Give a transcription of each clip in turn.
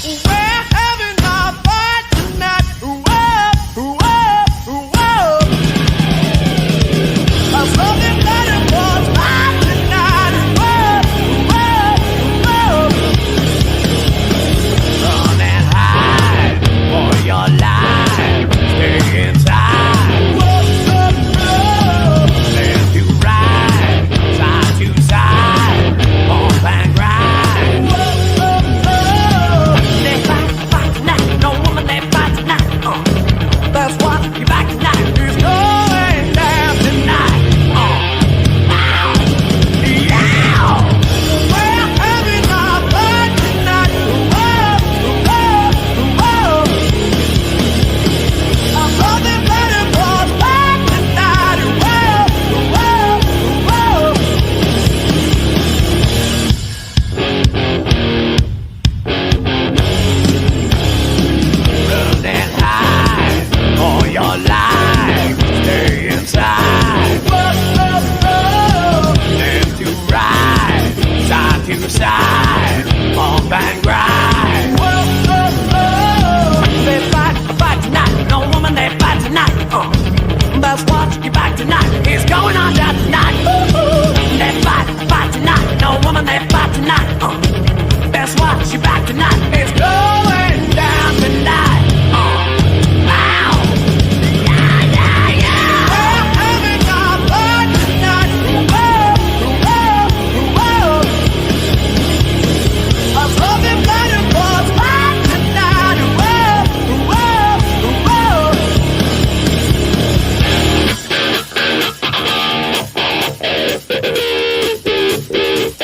We're having our fun tonight. Whoa, whoa, whoa. Something better was fun tonight. Whoa, whoa, whoa. Running high for your life. Stay inside. Whoa, whoa, whoa. Left to right, side to side. Bump and grind. Whoa, whoa, whoa. They fight tonight. No woman, they fight tonight. That's what you back tonight. It's going down tonight. Yeah. We're having our fun tonight. Whoa, whoa, whoa. Something better was fun tonight. Whoa, whoa, whoa. Running high for your life. Stay inside. Whoa, whoa, whoa. Left to right, side to side. Bump and grind. Whoa, whoa, whoa. They fight tonight. No woman, they fight tonight. That's what you back tonight. It's going on down tonight. Ooh, they fight tonight. No woman, they fight tonight. That's what you back tonight. It's going down tonight. Ow. Yeah, yeah, yeah. We're having our fun tonight. Whoa, whoa, whoa. Something better was fun tonight. Whoa, whoa, whoa.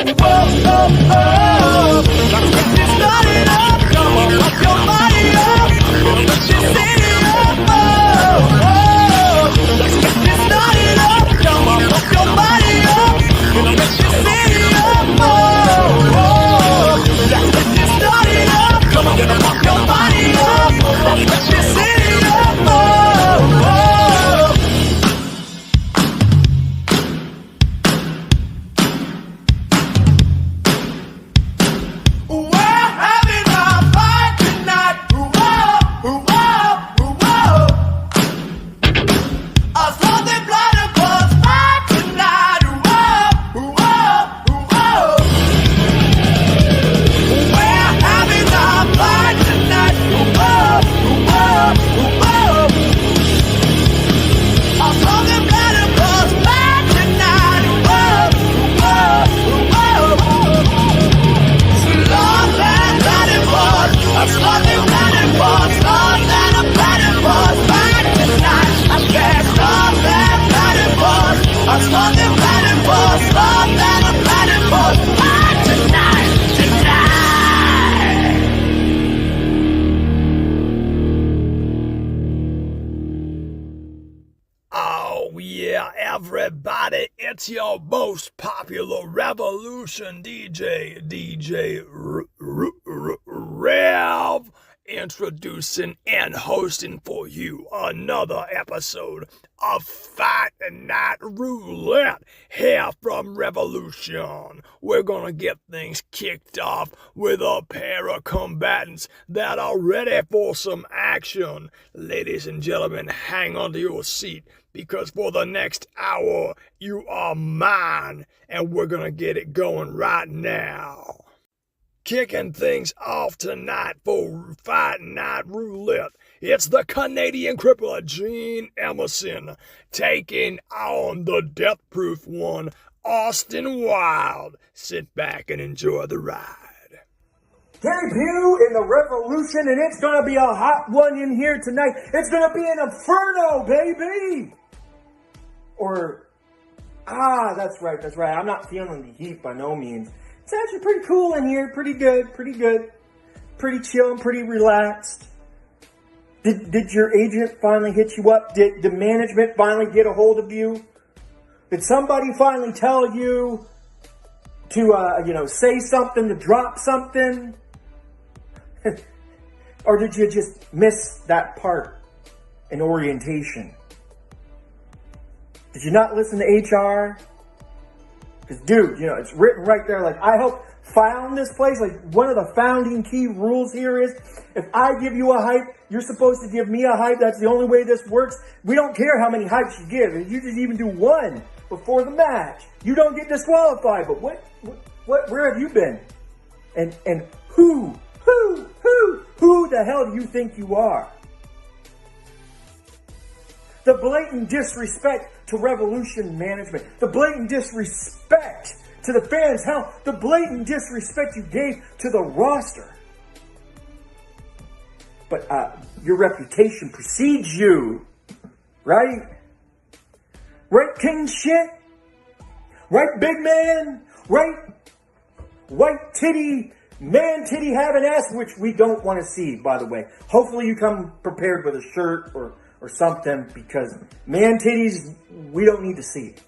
Whoa, whoa, whoa. Let's get this started up. Come on, pump your body up. Let's just set it up. Oh, oh. Let's get this started up. Come on, pump your body up. Let's just set it up. Oh, oh. Let's get this started up. Come on, pump your body up. Let's just set it up. Oh, oh. We're having our fun tonight. Whoa, whoa, whoa. Something better was fun tonight. Whoa, whoa, whoa. We're having our fun tonight. Whoa, whoa, whoa. Something better was fun tonight. Whoa, whoa, whoa. Slow than it was. Slow than it was. Slow than it was. Fun tonight. I said slow than it was. Slow than it was. Slow than it was. Fun tonight. Tonight. Oh yeah, everybody, it's your most popular Revolution DJ Rev, introducing and hosting for you another episode of Fight Night Roulette here from Revolution. We're gonna get things kicked off with a pair of combatants that are ready for some action. Ladies and gentlemen, hang onto your seat, because for the next hour, you are mine, and we're gonna get it going right now. Kicking things off tonight for Fight Night Roulette, it's the Canadian crippler Gene Emerson taking on the death-proof one, Austin Wild. Sit back and enjoy the ride. Debut in the Revolution, and it's going to be a hot one in here tonight. It's going to be an inferno, baby! That's right. I'm not feeling the heat by no means. It's actually pretty cool in here. Pretty good. Pretty chill and pretty relaxed. Did your agent finally hit you up? Did the management finally get a hold of you? Did somebody finally tell you to, say something, to drop something? Or did you just miss that part in orientation? Did you not listen to HR? Because, dude, it's written right there. Like, I hope found this place, like one of the founding key rules here is, if I give you a hype, you're supposed to give me a hype. That's the only way this works. We don't care how many hypes you give. If you just even do one before the match, you don't get disqualified. But where have you been? And who the hell do you think you are? The blatant disrespect to Revolution management. The blatant disrespect to the fans. Hell, the blatant disrespect you gave to the roster. But your reputation precedes you, right? Right, king shit? Right, big man? Right, white titty, man titty having ass, which we don't want to see, by the way. Hopefully you come prepared with a shirt or something, because man titties, we don't need to see it.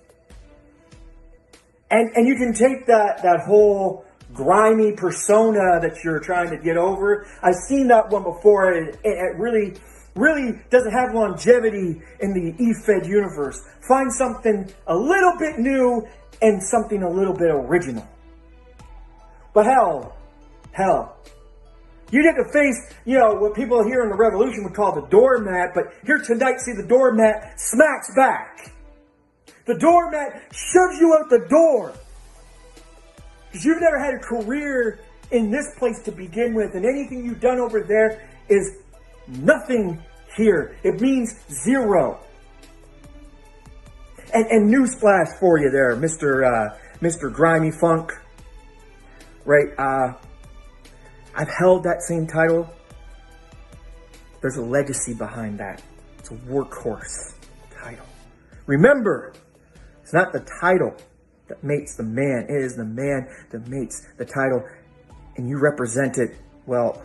And you can take that whole grimy persona that you're trying to get over. I've seen that one before, and it really doesn't have longevity in the eFed universe. Find something a little bit new and something a little bit original. But hell, you get to face, what people here in the Revolution would call the doormat, but here tonight, see, the doormat smacks back. The doormat shoves you out the door. Because you've never had a career in this place to begin with, and anything you've done over there is nothing here. It means zero. And newsflash for you there, Mr. Grimy Funk. Right, I've held that same title. There's a legacy behind that. It's a workhorse title. Remember, it's not the title that mates the man. It is the man that mates the title. And you represent it, well,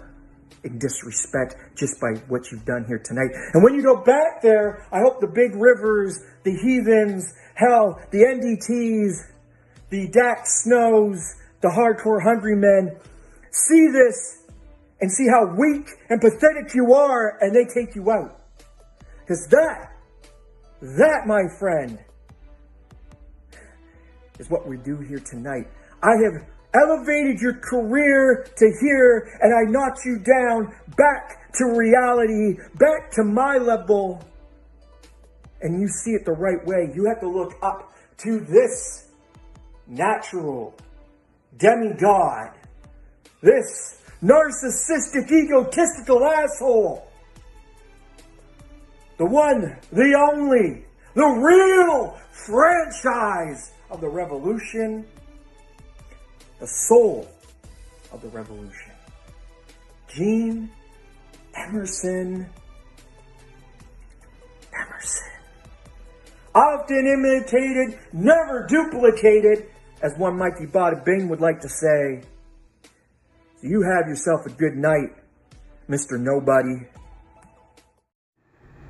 in disrespect, just by what you've done here tonight. And when you go back there, I hope the Big Rivers, the Heathens, hell, the NDTs, the Dax Snows, the Hardcore Hungry Men, see this and see how weak and pathetic you are, and they take you out. Because that, my friend, is what we do here tonight. I have elevated your career to here, and I knocked you down back to reality, back to my level. And you see it the right way. You have to look up to this natural demigod, this narcissistic, egotistical asshole. The one, the only, the real franchise of the Revolution, the soul of the Revolution. Gene Emerson. Often imitated, never duplicated, as one Mikey Bada Bing would like to say. So you have yourself a good night, Mr. Nobody.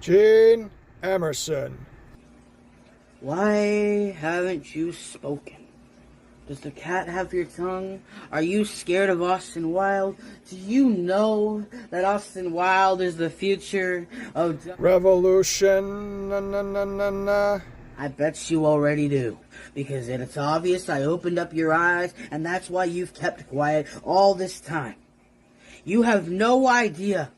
Gene Emerson. Why haven't you spoken? Does the cat have your tongue? Are you scared of Austin Wilde? Do you know that Austin Wilde is the future of Revolution? Na, na, na, na, na. I bet you already do. Because it's obvious I opened up your eyes, and that's why you've kept quiet all this time. You have no idea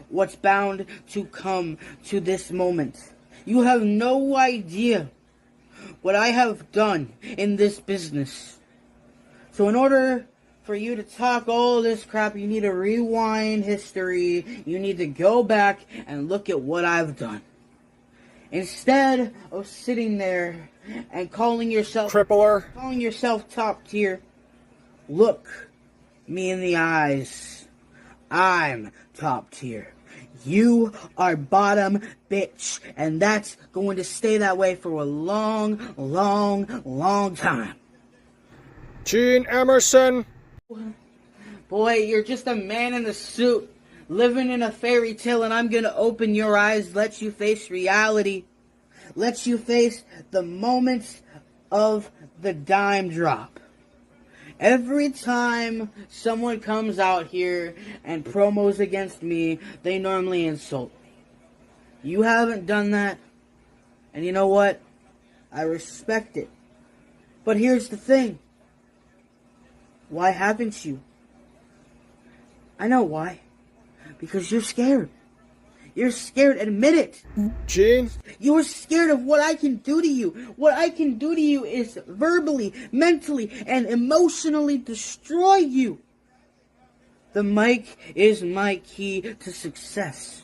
what's bound to come to this moment. You have no idea what I have done in this business. So in order for you to talk all this crap, you need to rewind history. You need to go back and look at what I've done. Instead of sitting there and calling yourself top tier, look me in the eyes. I'm top tier. You are bottom, bitch. And that's going to stay that way for a long, long, long time. Gene Emerson. Boy, you're just a man in a suit, living in a fairy tale, and I'm going to open your eyes, let you face reality. Let you face the moments of the dime drop. Every time someone comes out here and promos against me, they normally insult me. You haven't done that, and you know what? I respect it. But here's the thing. Why haven't you? I know why. Because you're scared. You're scared. Admit it. Gene? You're scared of what I can do to you. What I can do to you is verbally, mentally, and emotionally destroy you. The mic is my key to success.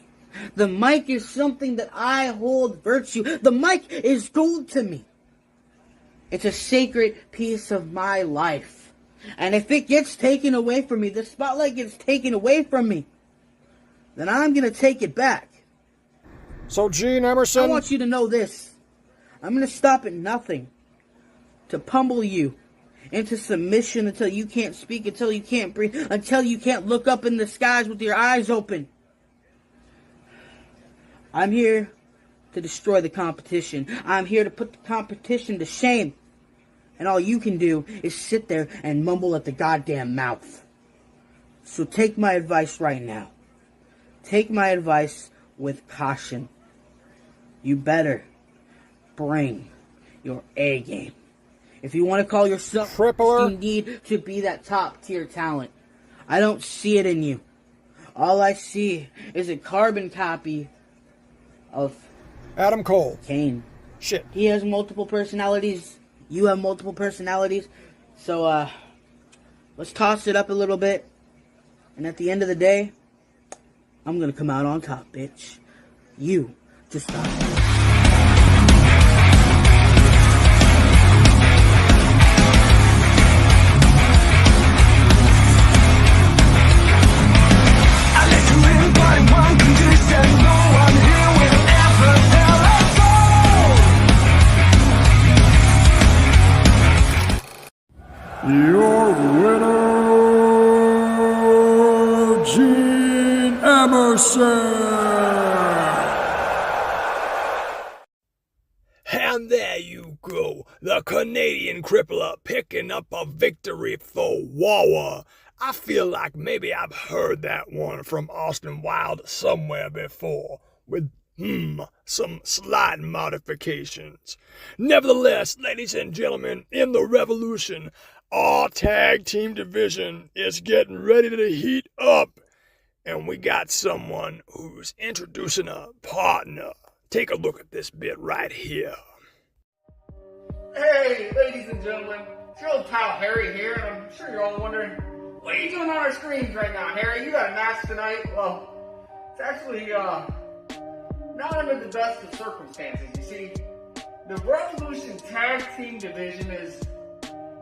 The mic is something that I hold virtue. The mic is gold to me. It's a sacred piece of my life. And if it gets taken away from me, the spotlight gets taken away from me, then I'm going to take it back. So, Gene Emerson... I want you to know this. I'm going to stop at nothing to pummel you into submission until you can't speak, until you can't breathe, until you can't look up in the skies with your eyes open. I'm here to destroy the competition. I'm here to put the competition to shame. And all you can do is sit there and mumble at the goddamn mouth. So take my advice right now. Take my advice with caution. You better bring your A game. If you want to call yourself Crippler, you need to be that top tier talent. I don't see it in you. All I see is a carbon copy of Adam Cole. Kane. Shit. He has multiple personalities. You have multiple personalities. So, let's toss it up a little bit. And at the end of the day, I'm gonna come out on top, bitch. You just stop. Your winner, Gene Emerson. And there you go, the Canadian crippler picking up a victory for Wawa. I feel like maybe I've heard that one from Austin Wilde somewhere before, with some slight modifications. Nevertheless, ladies and gentlemen, in the Revolution, our tag team division is getting ready to heat up. And we got someone who's introducing a partner. Take a look at this bit right here. Hey, ladies and gentlemen, it's your old pal Harry here, and I'm sure you're all wondering, what are you doing on our screens right now, Harry? You got a match tonight? Well, it's actually, not under the best of circumstances. You see, the Revolution Tag Team Division is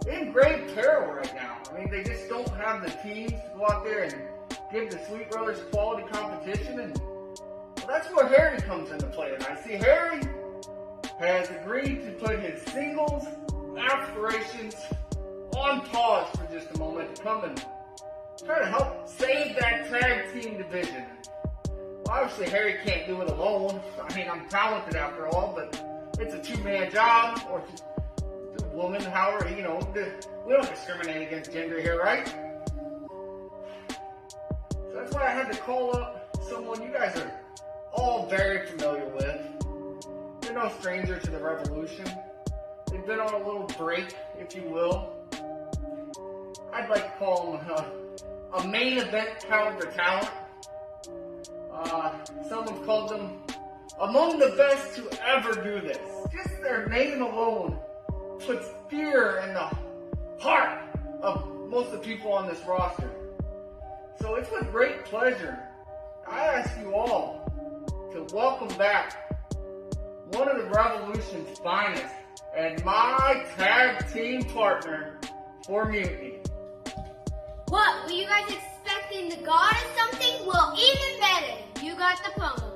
in grave peril right now. I mean, they just don't have the teams to go out there and give the Sweet Brothers quality competition, and well, that's where Harry comes into play tonight. See, Harry has agreed to put his singles aspirations on pause for just a moment to come and try to help save that tag team division. Well, obviously, Harry can't do it alone. I mean, I'm talented after all, but it's a two-man job, or a woman, however, you know, we don't discriminate against gender here, right? So that's why I had to call up someone you guys are all very familiar with. They're no stranger to the Revolution. They've been on a little break, if you will. I'd like to call them a main event caliber talent. Some have called them among the best to ever do this. Just their name alone puts fear in the heart of most of the people on this roster. So it's with great pleasure I ask you all to welcome back one of the Revolution's finest and my tag team partner for Mutiny. What, were you guys expecting the god or something? Well, even better, you got the promo.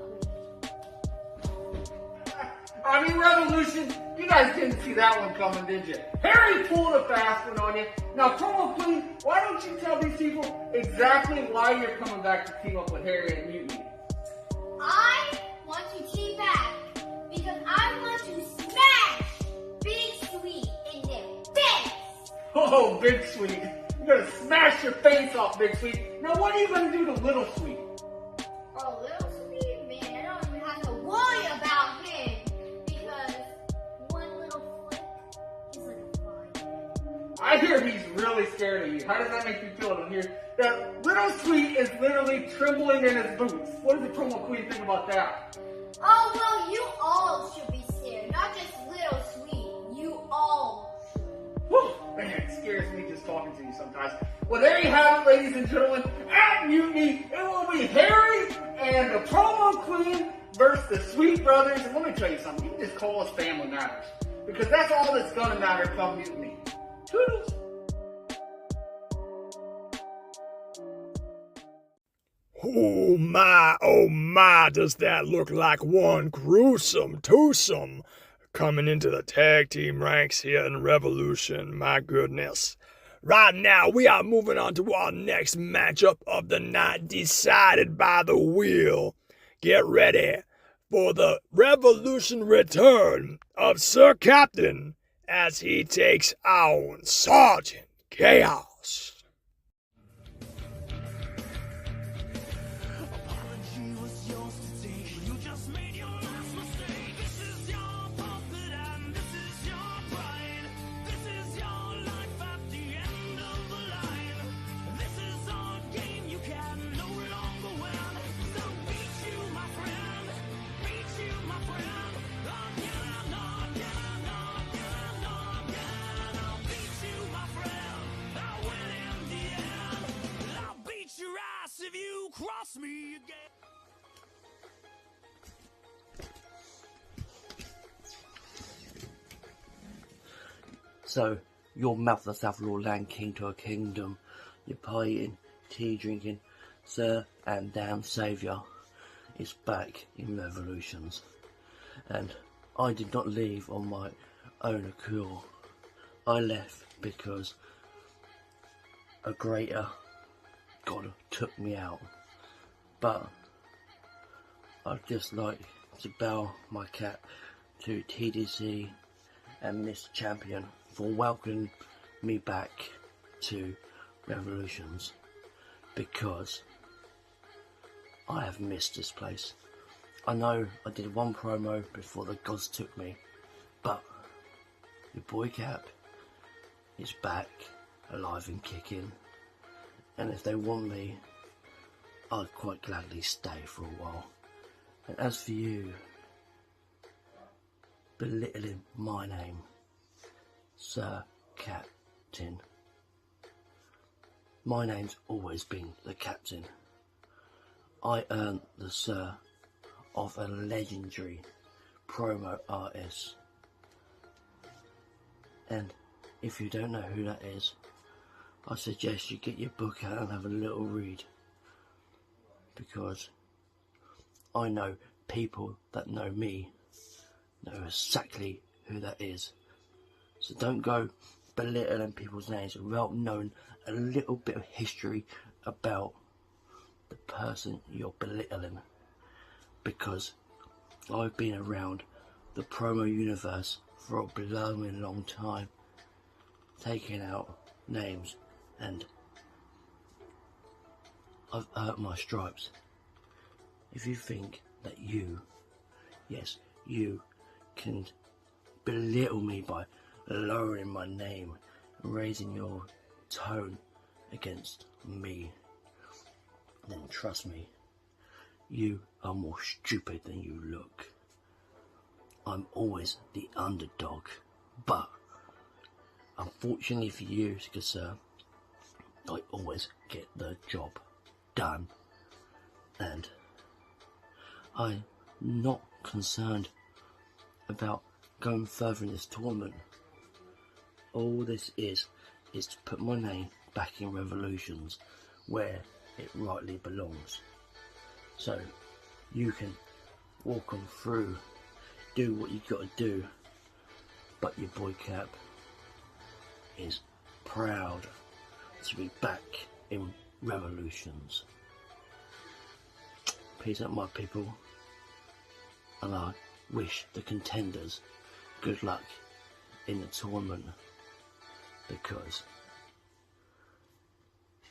I mean, Revolution, you guys didn't see that one coming, did you? Harry pulled a fast one on you. Now, promo queen, why don't you tell these people exactly why you're coming back to team up with Harry and Mutiny? I want to team back because I want to smash Big Sweet in their face. Oh, Big Sweet. You're going to smash your face off, Big Sweet. Now, what are you going to do to Little Sweet? Oh, Little Sweet? Man, I don't even have to worry about him because one little flick is like a fire. I hear he's really really scared of you. How does that make you feel to hear that Little Sweet is literally trembling in his boots? What does the promo queen think about that? Oh, well, you all should be scared, not just Little Sweet. You all should. Whew, man, it scares me just talking to you sometimes. Well, there you have it, ladies and gentlemen. At Mutiny, it will be Harry and the promo queen versus the Sweet Brothers. And let me tell you something. You can just call us Family Matters, because that's all that's going to matter come Mutiny. Toodles. Oh my, does that look like one gruesome twosome coming into the tag team ranks here in Revolution, my goodness. Right now, we are moving on to our next matchup of the night, decided by the wheel. Get ready for the Revolution return of Sir Captain as he takes on Sergeant Chaos. If you cross me again. So, your mouth the South Lord Land King to a kingdom, your pie-eating, tea-drinking, Sir and damn Saviour is back in Revolutions. And I did not leave on my own accord. I left because a greater God took me out. But I'd just like to bow my cap to TDC and Miss Champion for welcoming me back to Revolutions, because I have missed this place. I know I did one promo before the gods took me, but your boy Cap is back, alive and kicking, and if they want me, I'd quite gladly stay for a while. And as for you, belittling my name, Sir Captain, my name's always been the Captain. I earned the Sir of a legendary promo artist. And if you don't know who that is, I suggest you get your book out and have a little read, because I know people that know me know exactly who that is. So don't go belittling people's names without knowing a little bit of history about the person you're belittling, because I've been around the promo universe for a blooming long time, taking out names, and I've earned my stripes. If you think that you, yes, you can belittle me by lowering my name and raising your tone against me, then trust me, you are more stupid than you look. I'm always the underdog, but unfortunately for you, good sir, I always get the job done, and I'm not concerned about going further in this tournament. All this is to put my name back in Revolutions where it rightly belongs. So you can walk on through, do what you got to do, but your boy Cap is proud to be back in Revolutions. Peace out, my people, and I wish the contenders good luck in the tournament, because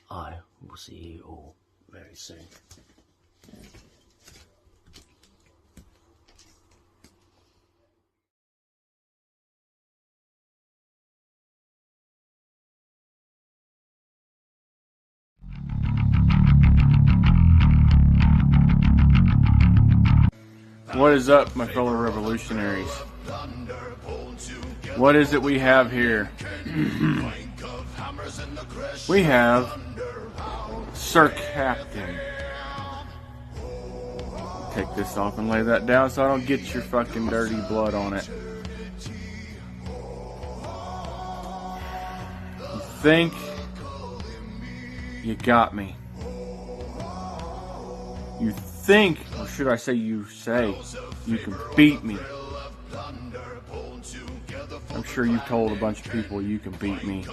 I will see you all very soon. What is up, my fellow revolutionaries? What is it we have here? We have Sir Captain. Take this off and lay that down so I don't get your fucking dirty blood on it. You think you got me. You think, or should I say you say, you can beat me. I'm sure you've told a bunch of people you can beat me.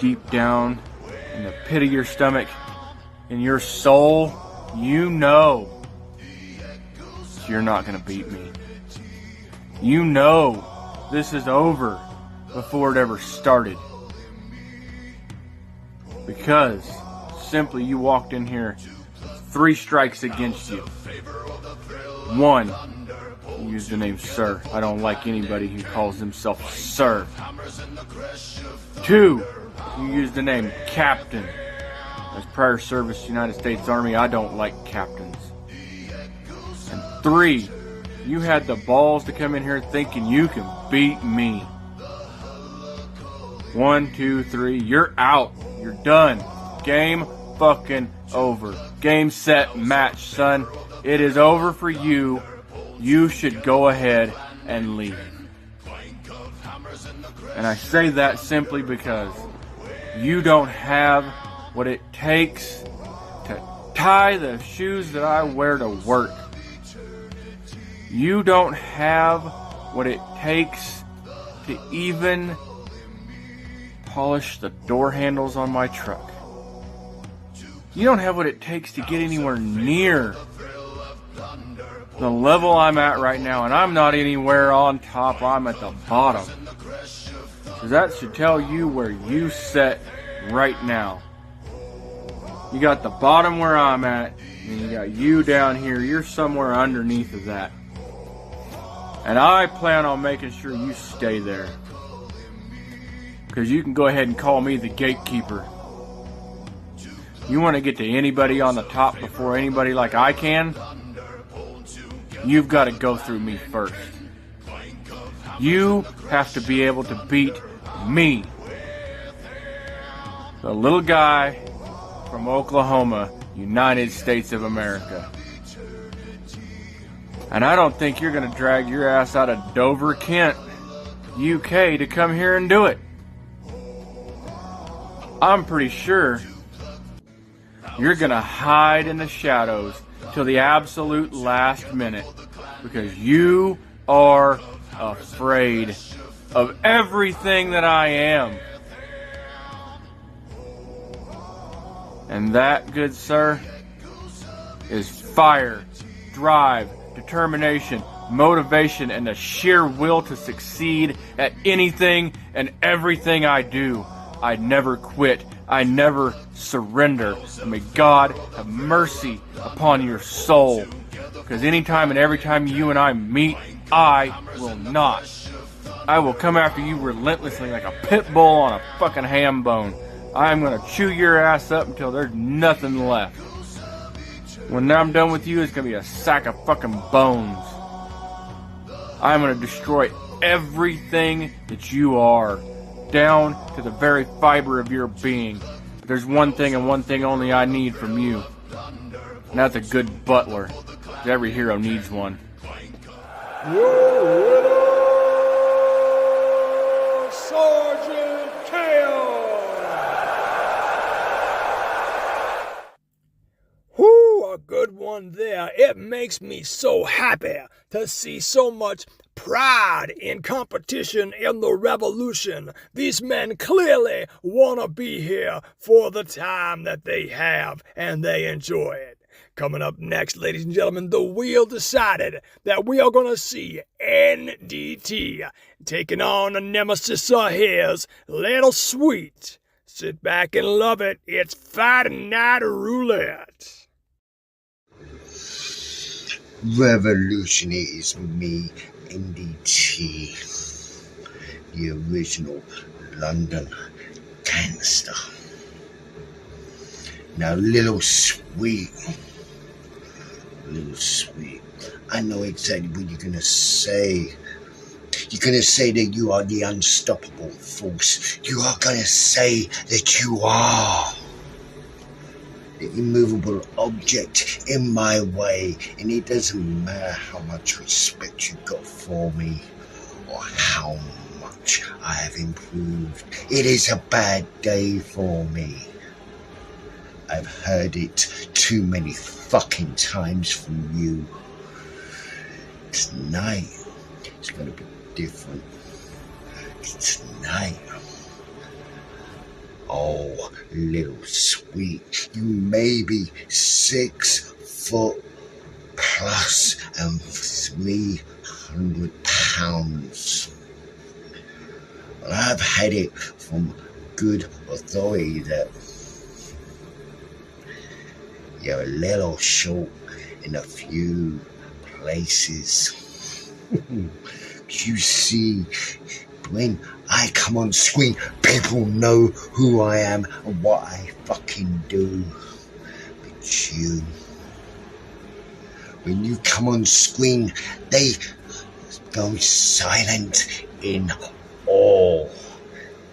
Deep down in the pit of your stomach, in your soul, you know you're not going to beat me. You know this is over before it ever started. Because simply you walked in here, 3 strikes against you. 1, you used the name Sir. I don't like anybody who calls himself Sir. 2, you used the name Captain. As prior service United States Army, I don't like captains. And 3, you had the balls to come in here thinking you can beat me. 1, 2, 3, you're out. You're done. Game fucking over. Game, set, match, son. It is over for you. You should go ahead and leave. And I say that simply because you don't have what it takes to tie the shoes that I wear to work. You don't have what it takes to even polish the door handles on my truck. You don't have what it takes to get anywhere near the level I'm at right now, and I'm not anywhere on top, I'm at the bottom. So that should tell you where you sit right now. You got the bottom where I'm at, and you got you down here. You're somewhere underneath of that. And I plan on making sure you stay there. Because you can go ahead and call me the gatekeeper. You want to get to anybody on the top before anybody like I can? You've got to go through me first. You have to be able to beat me. The little guy from Oklahoma, United States of America. And I don't think you're going to drag your ass out of Dover, Kent, UK to come here and do it. I'm pretty sure you're going to hide in the shadows till the absolute last minute because you are afraid of everything that I am. And that, good sir, is fire, drive, determination, motivation, and the sheer will to succeed at anything and everything I do. I never quit. I never surrender. And may God have mercy upon your soul. Because anytime and every time you and I meet, I will not. I will come after you relentlessly like a pit bull on a fucking ham bone. I'm going to chew your ass up until there's nothing left. When I'm done with you, it's going to be a sack of fucking bones. I'm going to destroy everything that you are, down to the very fiber of your being. But there's one thing and one thing only I need from you. And that's a good butler. Every hero needs one. Sergeant Chaos! Whoo, a good one there. It makes me so happy to see so much pride in competition in the revolution. These men clearly want to be here for the time that they have, and they enjoy it. Coming up next, ladies and gentlemen, the wheel decided that we are going to see NDT taking on a nemesis of his, Little Sweet. Sit back and love it. It's Fighting Night Roulette. Revolution is me, NDT, the original London gangster. Now, Little Sweet, Little sweet, I know exactly what you're gonna say. You're gonna say that you are the unstoppable force. You are gonna say that you are the immovable object in my way, and it doesn't matter how much respect you got for me or how much I have improved. It is a bad day for me. I've heard it too many fucking times from you. Tonight, it's gonna be different. Tonight, oh, little sweet, you may be 6 foot plus and 300 pounds. Well, I've had it from good authority that you're a little short in a few places. You see, when I come on screen, people know who I am and what I fucking do. But you, when you come on screen, they go silent in awe.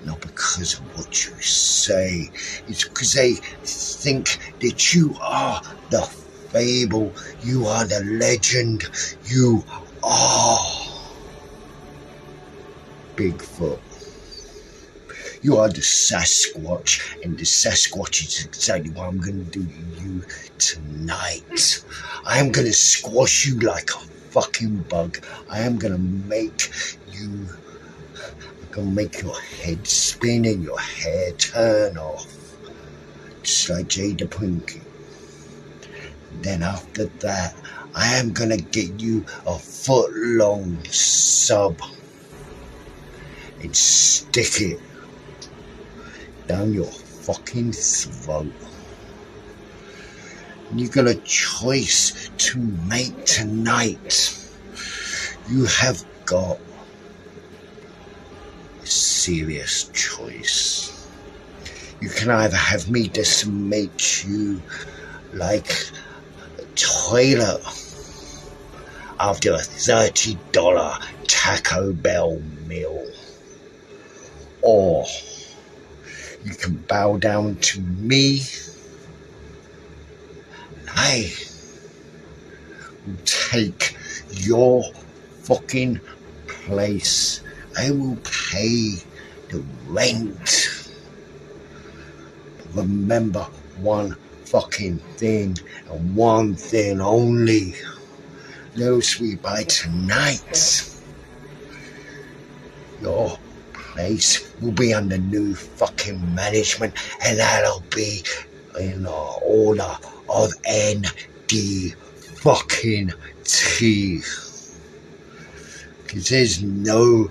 Not because of what you say, it's because they think that you are the fable, you are the legend, you are Bigfoot. You are the Sasquatch, and the Sasquatch is exactly what I'm going to do to you tonight. I am going to squash you like a fucking bug. I am going to make you... gonna make your head spin and your hair turn off, just like Jada Pinkett. Then after that, I am gonna get you a foot-long sub and stick it down your fucking throat. And you got a choice to make tonight. You have got serious choice. You can either have me decimate you like a toilet after a $30 Taco Bell meal, or you can bow down to me and I will take your fucking place. I will pay the rent. But remember one fucking thing and one thing only. Little sweet, by tonight, your place will be under new fucking management, and that'll be in the order of ND fucking T. Cause there's no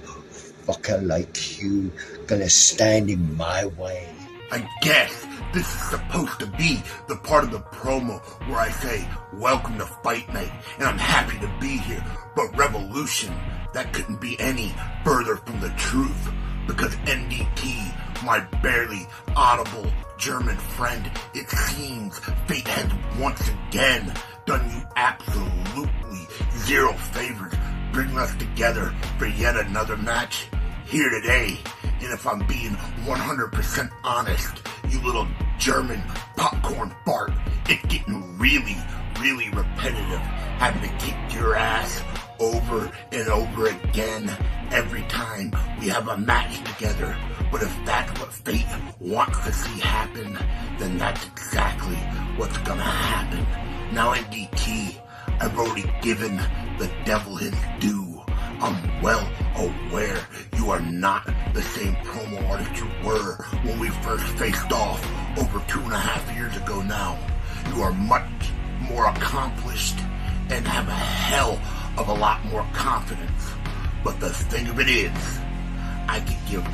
fucker like you gonna stand in my way. I guess this is supposed to be the part of the promo where I say, welcome to Fight Night, and I'm happy to be here. But Revolution, that couldn't be any further from the truth. Because NDT, my barely audible German friend, it seems fate has once again done you absolutely zero favors, bringing us together for yet another match here today. And if I'm being 100% honest, you little German popcorn fart, it's getting really, really repetitive having to kick your ass over and over again every time we have a match together. But if that's what fate wants to see happen, then that's exactly what's gonna happen. Now NDT, I've already given the devil his due. I'm well aware you are not the same promo artist you were when we first faced off over 2.5 years ago now. You are much more accomplished and have a hell of a lot more confidence. But the thing of it is, I could give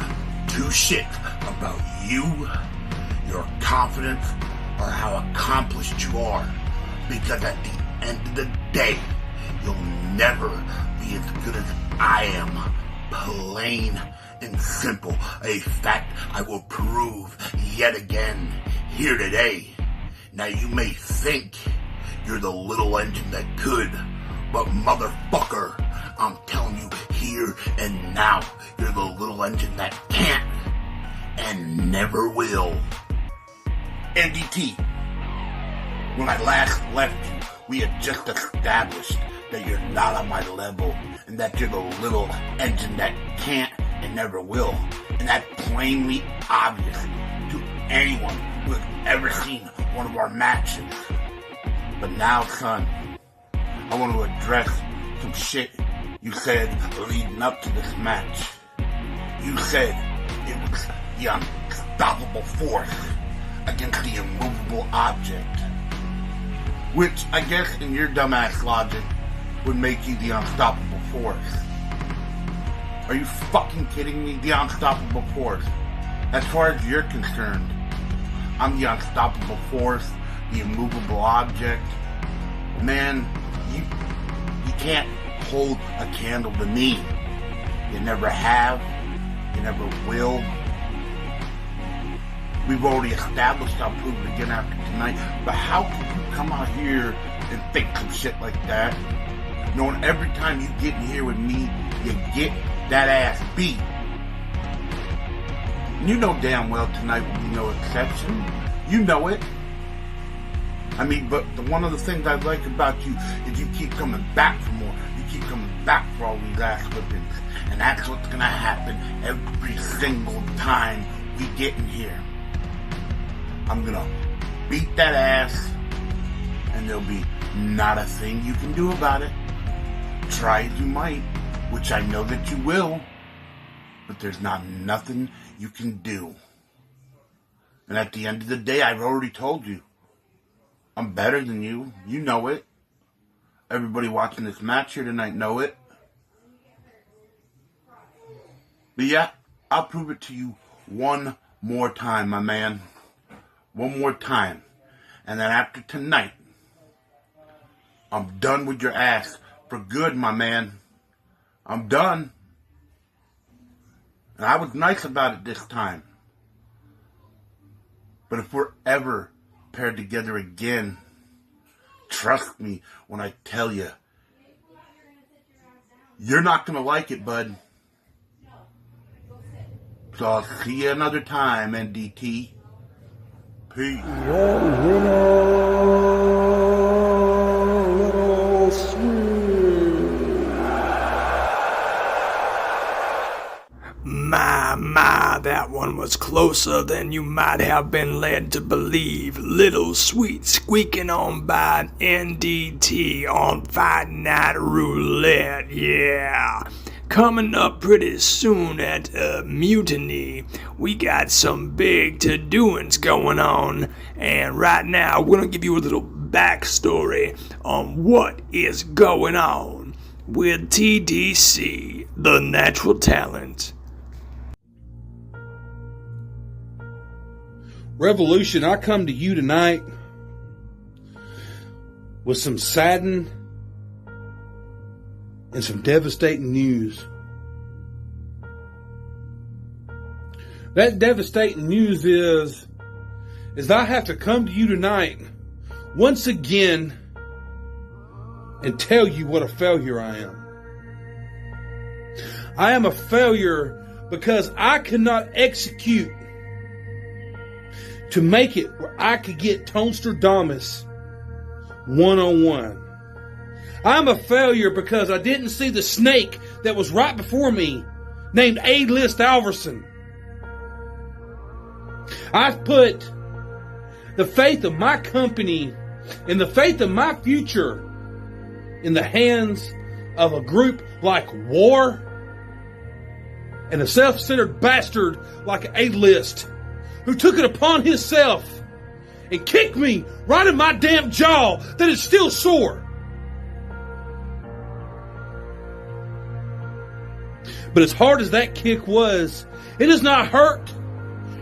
two shits about you, your confidence, or how accomplished you are. Because at the end of the day, you'll never be as good as I am. Plain and simple. A fact I will prove yet again here today. Now you may think you're the little engine that could. But motherfucker, I'm telling you here and now, you're the little engine that can't and never will. NDT, when I last left you, we had just established that you're not on my level and that you're the little engine that can't and never will. And that's plainly obvious to anyone who has ever seen one of our matches. But now, son, I want to address some shit you said leading up to this match. You said it was the unstoppable force against the immovable object. Which, I guess, in your dumbass logic, would make you the unstoppable force. Are you fucking kidding me? The unstoppable force. As far as you're concerned, I'm the unstoppable force, the immovable object. Man, you can't hold a candle to me. You never have. You never will. We've already established, I'll prove it again after tonight. But how could you come out here and think some shit like that? Knowing every time you get in here with me, you get that ass beat. And you know damn well tonight will be no exception. You know it. I mean, but one of the things I like about you is you keep coming back for more. You keep coming back for all these ass whippings. And that's what's gonna happen every single time we get in here. I'm gonna beat that ass, and there'll be not a thing you can do about it. Try as you might, which I know that you will, but there's not nothing you can do. And at the end of the day, I've already told you, I'm better than you. You know it. Everybody watching this match here tonight know it. But yeah, I'll prove it to you one more time, my man. One more time. And then after tonight, I'm done with your ass for good, my man. I'm done. And I was nice about it this time. But if we're ever paired together again, trust me when I tell you, you're not going to like it, bud. So I'll see you another time, NDT. Peace. Your winner, Little Sweet. My, that one was closer than you might have been led to believe. Little Sweet squeaking on by NDT on Fight Night Roulette, yeah. Coming up pretty soon at Mutiny, we got some big to-doings going on, and right now we're gonna give you a little backstory on what is going on with TDC, the Natural Talent. Revolution, I come to you tonight with some saddened and some devastating news. That devastating news is I have to come to you tonight once again and tell you what a failure I am. I am a failure because I cannot execute to make it where I could get Tonstradamus one-on-one. I'm a failure because I didn't see the snake that was right before me, named A-List Alverson. I've put the faith of my company and the faith of my future in the hands of a group like War and a self-centered bastard like A-List, who took it upon himself and kicked me right in my damn jaw that is still sore. But as hard as that kick was, it does not hurt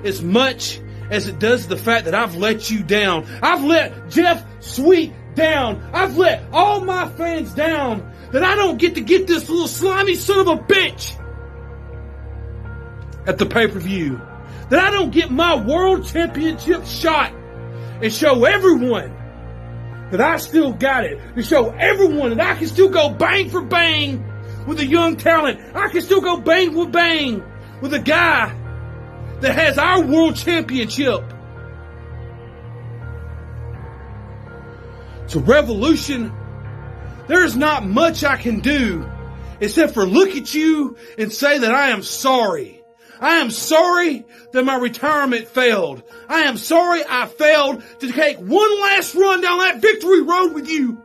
as much as it does the fact that I've let you down. I've let Jeff Sweet down. I've let all my fans down, that I don't get to get this little slimy son of a bitch at the pay-per-view. That I don't get my world championship shot and show everyone that I still got it to show everyone that I can still go bang for bang with a young talent. I can still go bang for bang with a guy that has our world championship. So Revolution, there's not much I can do except for look at you and say that I am sorry. I am sorry that my retirement failed. I am sorry I failed to take one last run down that victory road with you.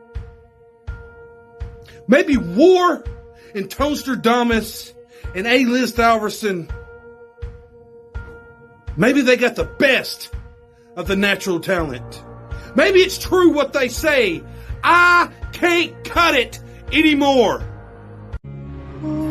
Maybe War and Toaster Damas and A-List Alverson, maybe they got the best of the natural talent. Maybe it's true what they say. I can't cut it anymore. Whoa.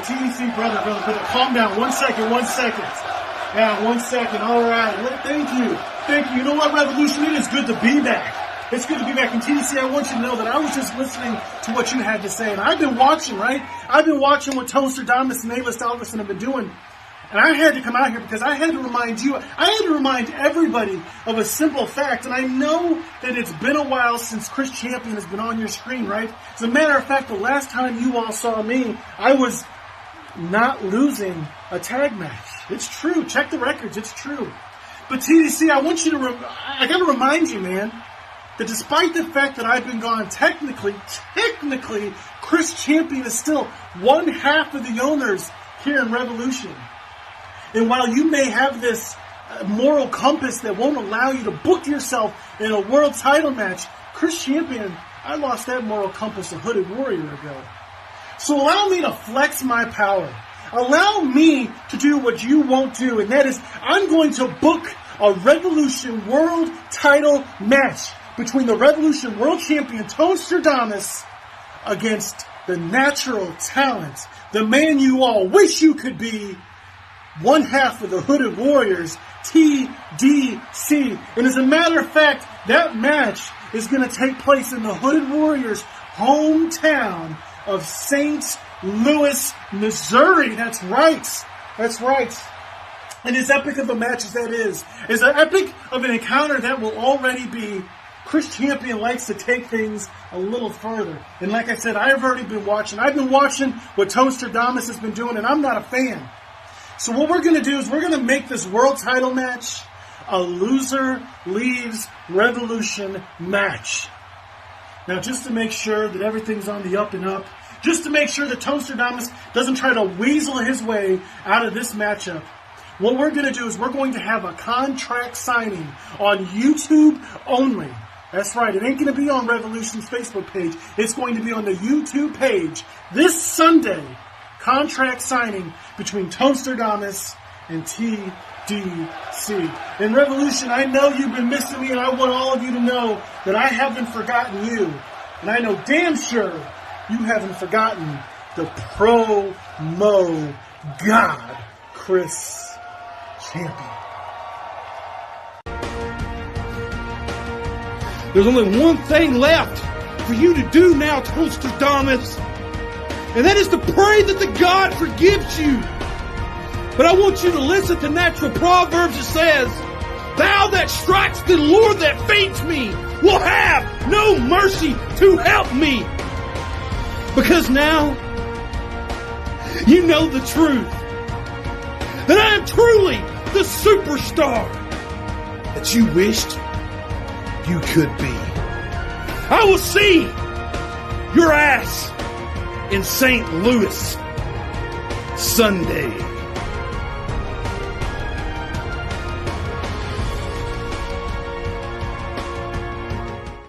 TDC, brother. Calm down. 1 second. Yeah, 1 second. All right. Thank you. You know what, Revolution? It is good to be back. It's good to be back. And TDC, I want you to know that I was just listening to what you had to say. And I've been watching, right? I've been watching what Toaster Damas and A-List Alverson have been doing. And I had to come out here because I had to remind you, I had to remind everybody of a simple fact. And I know that it's been a while since Chris Champion has been on your screen, right? As a matter of fact, the last time you all saw me, I was not losing a tag match. It's true. Check the records. It's true. But TDC, I want you to, I got to remind you, man, that despite the fact that I've been gone, technically, Chris Champion is still one half of the owners here in Revolution. And while you may have this moral compass that won't allow you to book yourself in a world title match, Chris Champion, I lost that moral compass a Hooded Warrior ago. So allow me to flex my power. Allow me to do what you won't do, and that is I'm going to book a Revolution World Title match between the Revolution World Champion Toaster Damas against the natural talent, the man you all wish you could be, one half of the Hooded Warriors, TDC. And as a matter of fact, that match is going to take place in the Hooded Warriors' hometown of St. Louis, Missouri. That's right. And as epic of a match as that is an epic of an encounter that will already be, Chris Champion likes to take things a little further. And like I said, I've already been watching. I've been watching what Toaster Damas has been doing, and I'm not a fan. So what we're going to do is we're going to make this world title match a loser leaves Revolution match. Now, just to make sure that everything's on the up and up, just to make sure that Toaster Damas doesn't try to weasel his way out of this matchup, what we're going to do is we're going to have a contract signing on YouTube only. That's right, it ain't going to be on Revolution's Facebook page. It's going to be on the YouTube page this Sunday. Contract signing between Toaster Damas and TDC. In Revolution, I know you've been missing me, and I want all of you to know that I haven't forgotten you. And I know damn sure you haven't forgotten the promo god, Chris Champion. There's only one thing left for you to do now, Toaster Damas. And that is to pray that the God forgives you. But I want you to listen to natural Proverbs that says, "Thou that strikes the Lord that feeds me will have no mercy to help me." Because now you know the truth. That I am truly the superstar that you wished you could be. I will see your ass in St. Louis Sunday.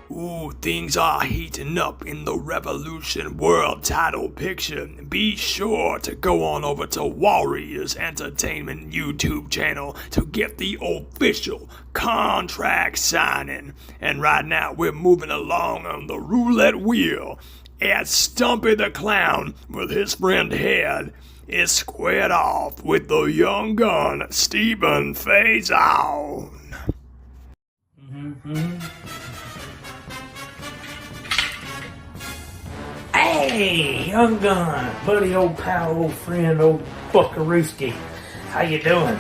Ooh, things are heating up in the Revolution World title picture, be sure to go on over to Warriors Entertainment YouTube channel to get the official contract signing. And right now we're moving along on the roulette wheel as Stumpy the Clown with his friend Head is squared off with the young gun Stephen Faison. Hey, young gun, buddy, old pal, old friend, old buckarooski. How you doing?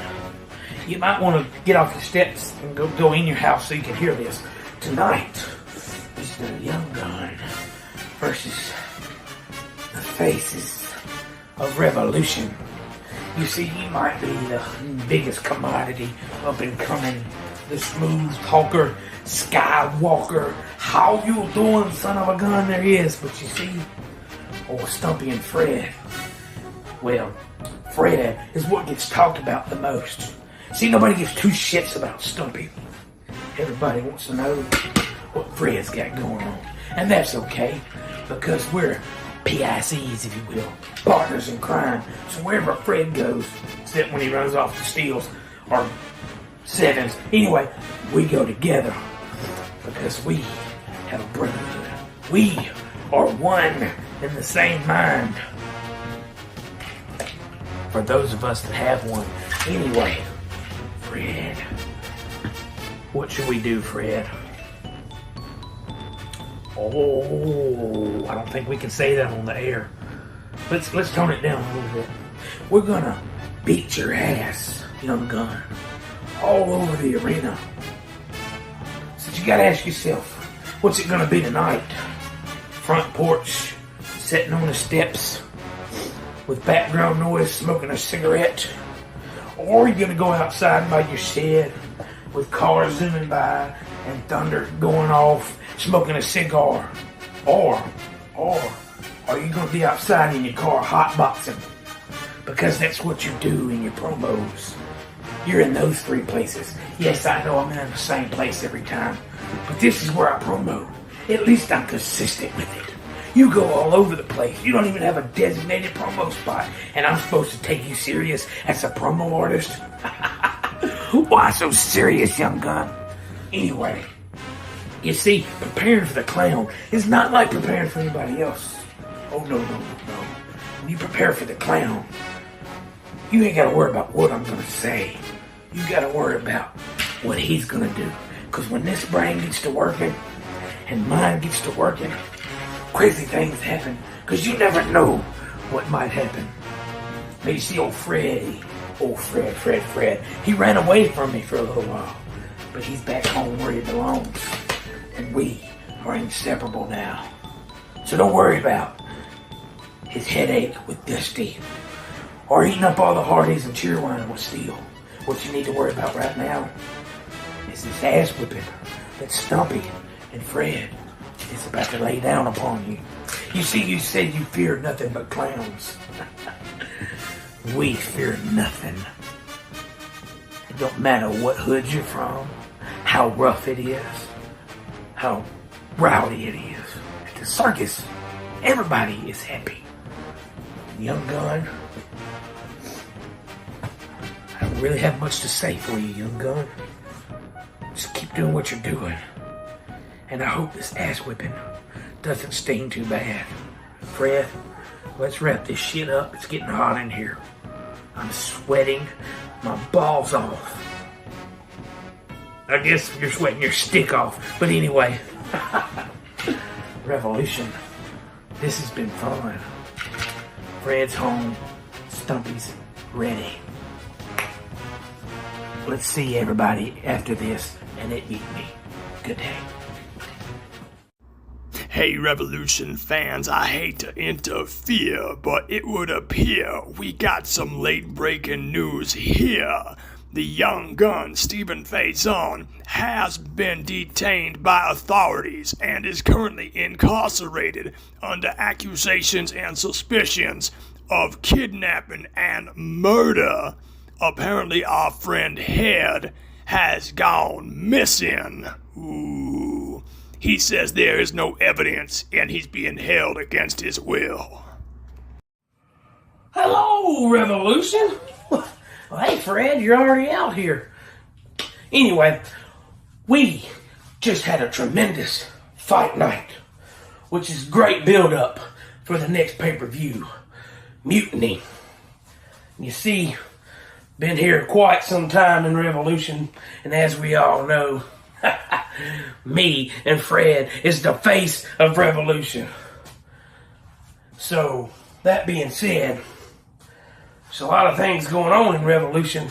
You might want to get off your steps and go in your house so you can hear this. Tonight is the young gun versus the faces of revolution. You see, you might be the biggest commodity up and coming, the smooth talker, Skywalker, how you doing, son of a gun there is. But you see, old Stumpy and Fred, well, Fred is what gets talked about the most. See, nobody gives two shits about Stumpy. Everybody wants to know what Fred's got going on. And that's okay, because we're PICs, if you will, partners in crime. So wherever Fred goes, except when he runs off the steals or sevens, anyway, we go together because we have a brotherhood. We are one in the same mind. For those of us that have one. Anyway, Fred, what should we do, Fred? Oh, I don't think we can say that on the air. Let's tone it down a little bit. We're gonna beat your ass, young gun, all over the arena. So you gotta ask yourself, what's it gonna be tonight? Front porch, sitting on the steps, with background noise, smoking a cigarette? Or are you gonna go outside by your shed, with cars zooming by and thunder going off, smoking a cigar? Or are you going to be outside in your car hotboxing? Because that's what you do in your promos. You're in those three places. Yes, I know I'm in the same place every time, but this is where I promo. At least I'm consistent with it. You go all over the place. You don't even have a designated promo spot, and I'm supposed to take you serious as a promo artist? Why so serious, young gun? Anyway, you see, preparing for the clown is not like preparing for anybody else. Oh, no. When you prepare for the clown, you ain't got to worry about what I'm going to say. You got to worry about what he's going to do. Because when this brain gets to working, and mine gets to working, crazy things happen. Because you never know what might happen. Maybe see old Fred, he ran away from me for a little while. But he's back home where he belongs. And we are inseparable now. So don't worry about his headache with Dusty, or eating up all the Hardee's and Cheerwine with Steel. What you need to worry about right now is this ass whipping that Stumpy and Fred is about to lay down upon you. You see, you said you fear nothing but clowns. We fear nothing. It don't matter what hood you're from, how rough it is, how rowdy it is. At the circus, everybody is happy. Young gun, I don't really have much to say for you, young gun. Just keep doing what you're doing. And I hope this ass whipping doesn't sting too bad. Fred, let's wrap this shit up. It's getting hot in here. I'm sweating my balls off. I guess you're sweating your stick off. But anyway, Revolution, this has been fun. Fred's home. Stumpy's ready. Let's see everybody after this, and it beat me. Good day. Hey Revolution fans, I hate to interfere, but it would appear we got some late breaking news here. The young gun, Stephen Faison, has been detained by authorities and is currently incarcerated under accusations and suspicions of kidnapping and murder. Apparently our friend Head has gone missing. Ooh. He says there is no evidence and he's being held against his will. Hello, Revolution. Well, hey, Fred, you're already out here. Anyway, we just had a tremendous fight night, which is great build-up for the next pay-per-view, Mutiny. You see, been here quite some time in Revolution, and as we all know, me and Fred is the face of Revolution. So, that being said, there's a lot of things going on in Revolution.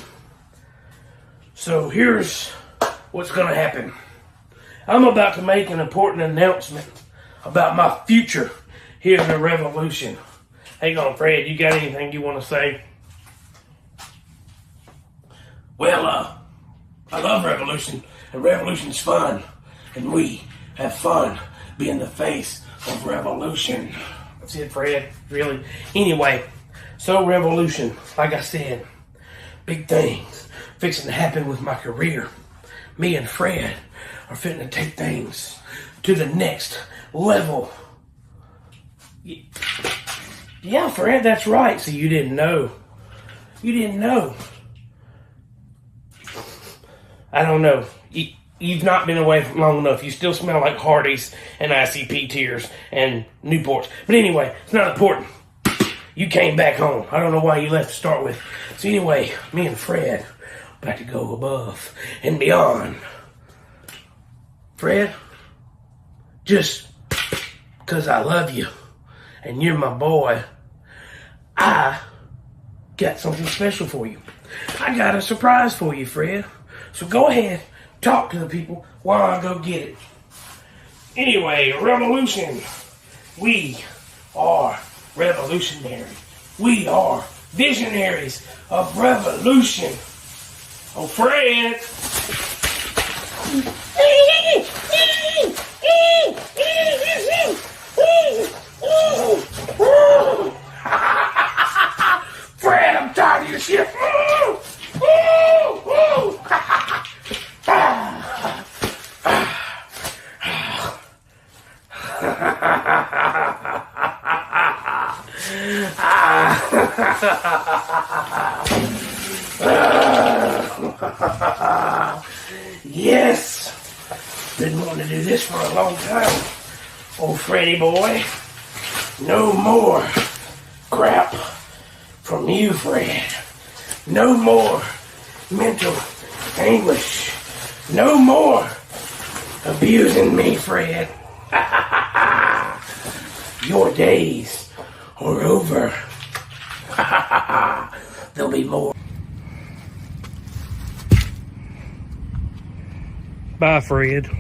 So here's what's going to happen. I'm about to make an important announcement about my future here in the Revolution. Hang on, Fred, you got anything you want to say? Well, I love Revolution, and Revolution's fun, and we have fun being the face of Revolution. That's it, Fred, really. Anyway, so Revolution, like I said, big things fixing to happen with my career. Me and Fred are fitting to take things to the next level. Yeah, Fred, that's right. So you didn't know. You didn't know. I don't know. You've not been away for long enough. You still smell like Hardee's and ICP tears and Newports. But anyway, it's not important. You came back home. I don't know why you left to start with. So anyway, me and Fred about to go above and beyond. Fred, just because I love you and you're my boy, I got something special for you. I got a surprise for you, Fred. So go ahead, talk to the people while I go get it. Anyway, Revolution. We are revolutionary. We are visionaries of revolution. Oh, Fred. Fred, I'm tired of your shit. Yes, been wanting to do this for a long time. Oh, Freddy boy, no more crap from you, Fred. No more mental anguish. No more abusing me, Fred. Your days are over. There'll be more. Bye, Fred.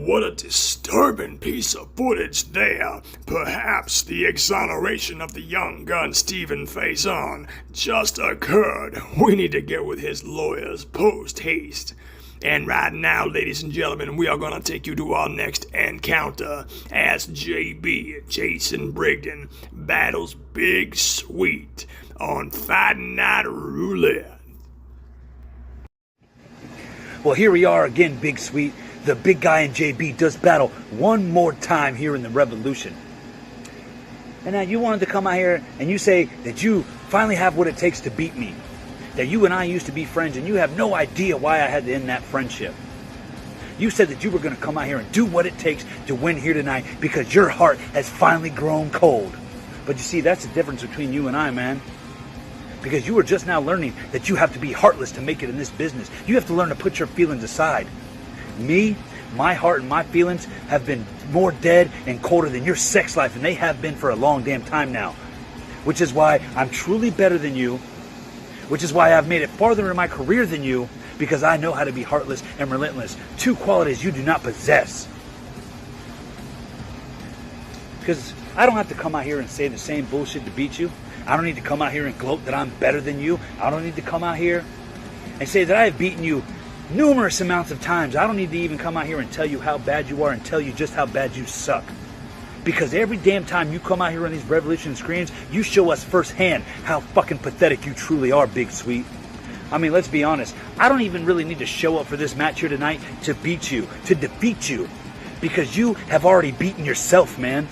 what a disturbing piece of footage there. Perhaps the exoneration of the young gun Stephen Faison just occurred. We need to get with his lawyers post-haste. And right now, ladies and gentlemen, we are going to take you to our next encounter as JB, Jason Brigden, battles Big Sweet on Fight Night Roulette. Well, here we are again, Big Sweet. The big guy in JB does battle one more time here in the Revolution. And now you wanted to come out here and you say that you finally have what it takes to beat me. That you and I used to be friends and you have no idea why I had to end that friendship. You said that you were going to come out here and do what it takes to win here tonight because your heart has finally grown cold. But you see, that's the difference between you and I, man. Because you are just now learning that you have to be heartless to make it in this business. You have to learn to put your feelings aside. Me, my heart and my feelings have been more dead and colder than your sex life, and they have been for a long damn time now. Which is why I'm truly better than you. Which is why I've made it farther in my career than you, because I know how to be heartless and relentless. Two qualities you do not possess. Because I don't have to come out here and say the same bullshit to beat you. I don't need to come out here and gloat that I'm better than you. I don't need to come out here and say that I have beaten you numerous amounts of times. I don't need to even come out here and tell you how bad you are and tell you just how bad you suck. Because every damn time you come out here on these Revolution screens, you show us firsthand how fucking pathetic you truly are, Big Sweet. I mean, let's be honest. I don't even really need to show up for this match here tonight to beat you, to defeat you. Because you have already beaten yourself, man.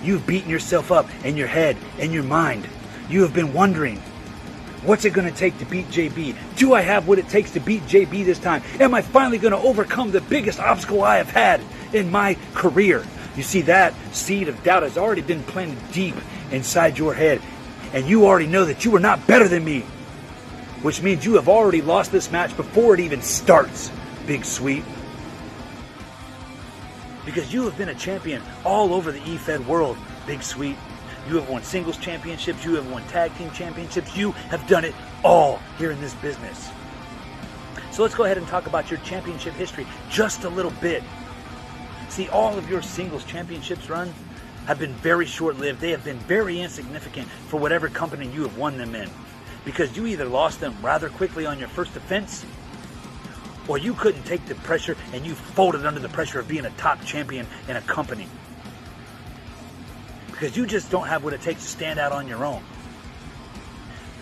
You've beaten yourself up in your head, in your mind. You have been wondering, what's it going to take to beat JB? Do I have what it takes to beat JB this time? Am I finally going to overcome the biggest obstacle I have had in my career? You see, that seed of doubt has already been planted deep inside your head. And you already know that you are not better than me. Which means you have already lost this match before it even starts, Big Sweet. Because you have been a champion all over the E-Fed world, Big Sweet. You have won singles championships, you have won tag team championships, you have done it all here in this business. So let's go ahead and talk about your championship history just a little bit. See, all of your singles championships run have been very short-lived. They have been very insignificant for whatever company you have won them in. Because you either lost them rather quickly on your first defense, or you couldn't take the pressure and you folded under the pressure of being a top champion in a company. Because you just don't have what it takes to stand out on your own.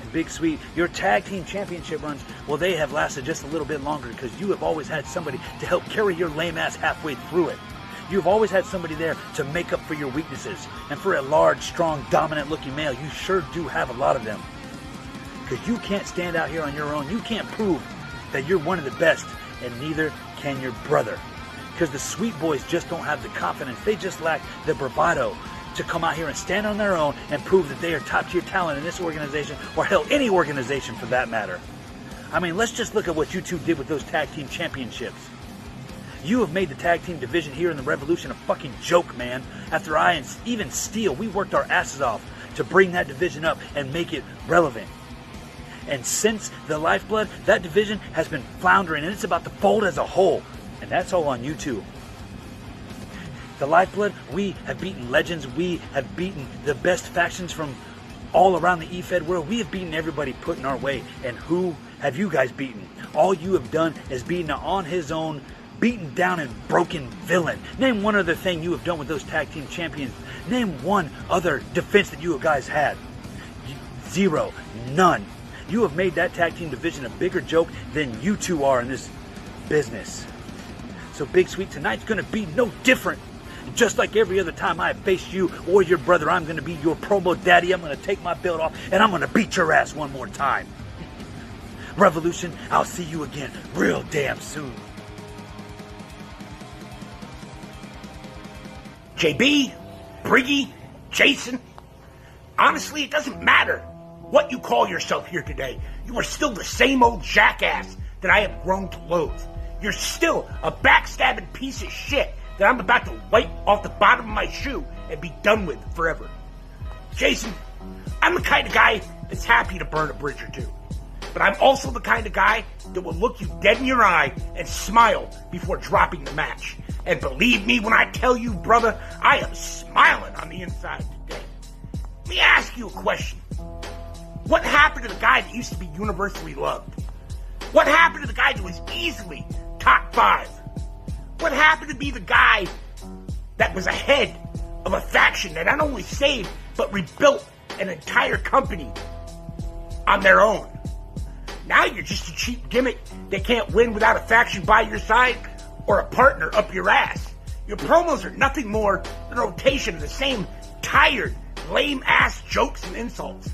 And Big Sweet, your tag team championship runs, well, they have lasted just a little bit longer because you have always had somebody to help carry your lame ass halfway through it. You've always had somebody there to make up for your weaknesses. And for a large, strong, dominant looking male, you sure do have a lot of them. Because you can't stand out here on your own. You can't prove that you're one of the best, and neither can your brother. Because the Sweet Boys just don't have the confidence. They just lack the bravado to come out here and stand on their own and prove that they are top-tier talent in this organization, or hell, any organization for that matter. I mean, let's just look at what you two did with those tag team championships. You have made the tag team division here in the Revolution a fucking joke, man. After I and even Steel, we worked our asses off to bring that division up and make it relevant. And since the Lifeblood, that division has been floundering and it's about to fold as a whole. And that's all on you two. The Lifeblood, we have beaten legends. We have beaten the best factions from all around the E-Fed world. We have beaten everybody put in our way. And who have you guys beaten? All you have done is beaten on his own, beaten down and broken villain. Name one other thing you have done with those tag team champions. Name one other defense that you guys had. Zero. None. You have made that tag team division a bigger joke than you two are in this business. So Big Sweet, tonight's going to be no different. Just like every other time I face you or your brother, I'm going to be your promo daddy. I'm going to take my belt off and I'm going to beat your ass one more time. Revolution, I'll see you again real damn soon. JB, Briggy, Jason, honestly, it doesn't matter what you call yourself here today. You are still the same old jackass that I have grown to loathe. You're still a backstabbing piece of shit that I'm about to wipe off the bottom of my shoe and be done with forever. Jason, I'm the kind of guy that's happy to burn a bridge or two. but I'm also the kind of guy that will look you dead in your eye and smile before dropping the match. And believe me when I tell you, brother, I am smiling on the inside today. Let me ask you a question. What happened to the guy that used to be universally loved? What happened to the guy that was easily top 5? What happened to be the guy that was ahead of a faction that not only saved, but rebuilt an entire company on their own? Now you're just a cheap gimmick that can't win without a faction by your side or a partner up your ass. Your promos are nothing more than a rotation of the same tired, lame-ass jokes and insults.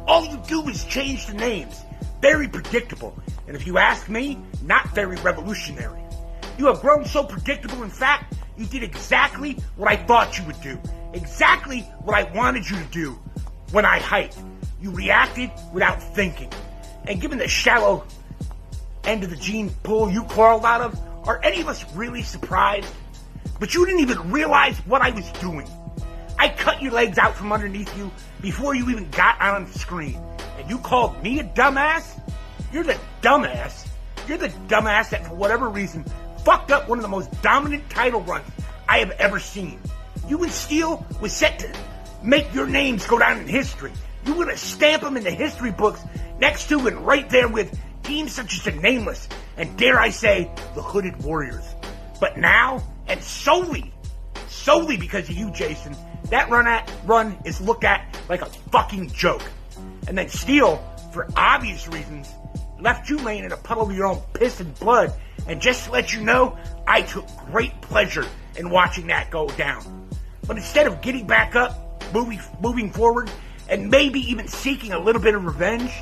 All you do is change the names. Very predictable. And if you ask me, not very revolutionary. You have grown so predictable, in fact, you did exactly what I thought you would do. Exactly what I wanted you to do when I hyped. You reacted without thinking. And given the shallow end of the gene pool you crawled out of, are any of us really surprised? But you didn't even realize what I was doing. I cut your legs out from underneath you before you even got on the screen. And you called me a dumbass? You're the dumbass. You're the dumbass that, for whatever reason, fucked up one of the most dominant title runs I have ever seen. You and Steele was set to make your names go down in history. You were going to stamp them in the history books next to and right there with teams such as the Nameless and, dare I say, the Hooded Warriors. But now, and solely because of you, Jason, that run is looked at like a fucking joke. And then Steele, for obvious reasons, left you laying in a puddle of your own piss and blood. And just to let you know, I took great pleasure in watching that go down. But instead of getting back up, moving forward, and maybe even seeking a little bit of revenge,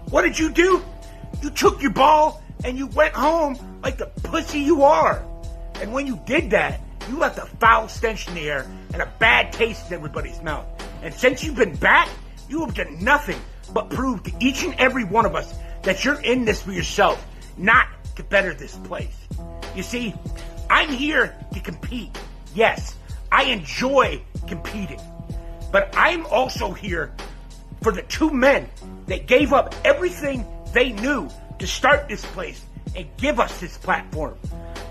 what did you do? You took your ball and you went home like the pussy you are. And when you did that, you left a foul stench in the air and a bad taste in everybody's mouth. And since you've been back, you have done nothing but prove to each and every one of us that you're in this for yourself, not to better this place. You see, I'm here to compete. Yes, I enjoy competing. But I'm also here for the two men that gave up everything they knew to start this place and give us this platform.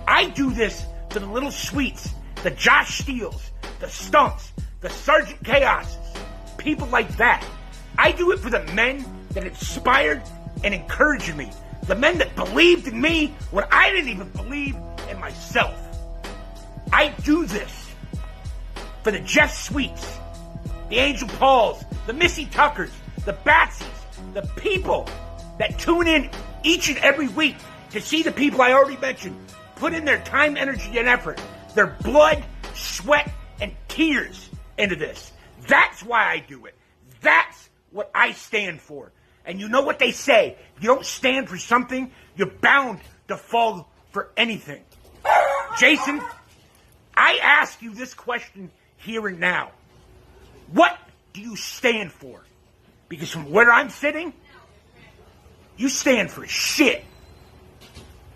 I do this for the little sweets, the Josh Steeles, the Stumps, the Sergeant Chaoses, people like that. I do it for the men that inspired and encouraged me, the men that believed in me when I didn't even believe in myself. I do this for the Jeff Sweets, the Angel Pauls, the Missy Tuckers, the Batsies, the people that tune in each and every week to see the people I already mentioned put in their time, energy, and effort, their blood, sweat, and tears into this. That's why I do it. That's what I stand for. And you know what they say, if you don't stand for something, you're bound to fall for anything. Jason, I ask you this question here and now. What do you stand for? Because from where I'm sitting, you stand for shit.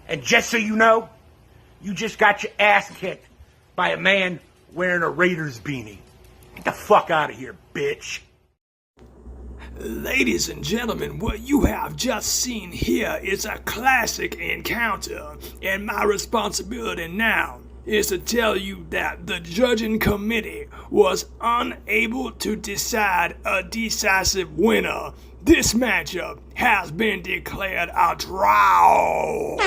And just so you know, you just got your ass kicked by a man wearing a Raiders beanie. Get the fuck out of here, bitch. Ladies and gentlemen, what you have just seen here is a classic encounter, and my responsibility now is to tell you that the judging committee was unable to decide a decisive winner. This matchup has been declared a draw.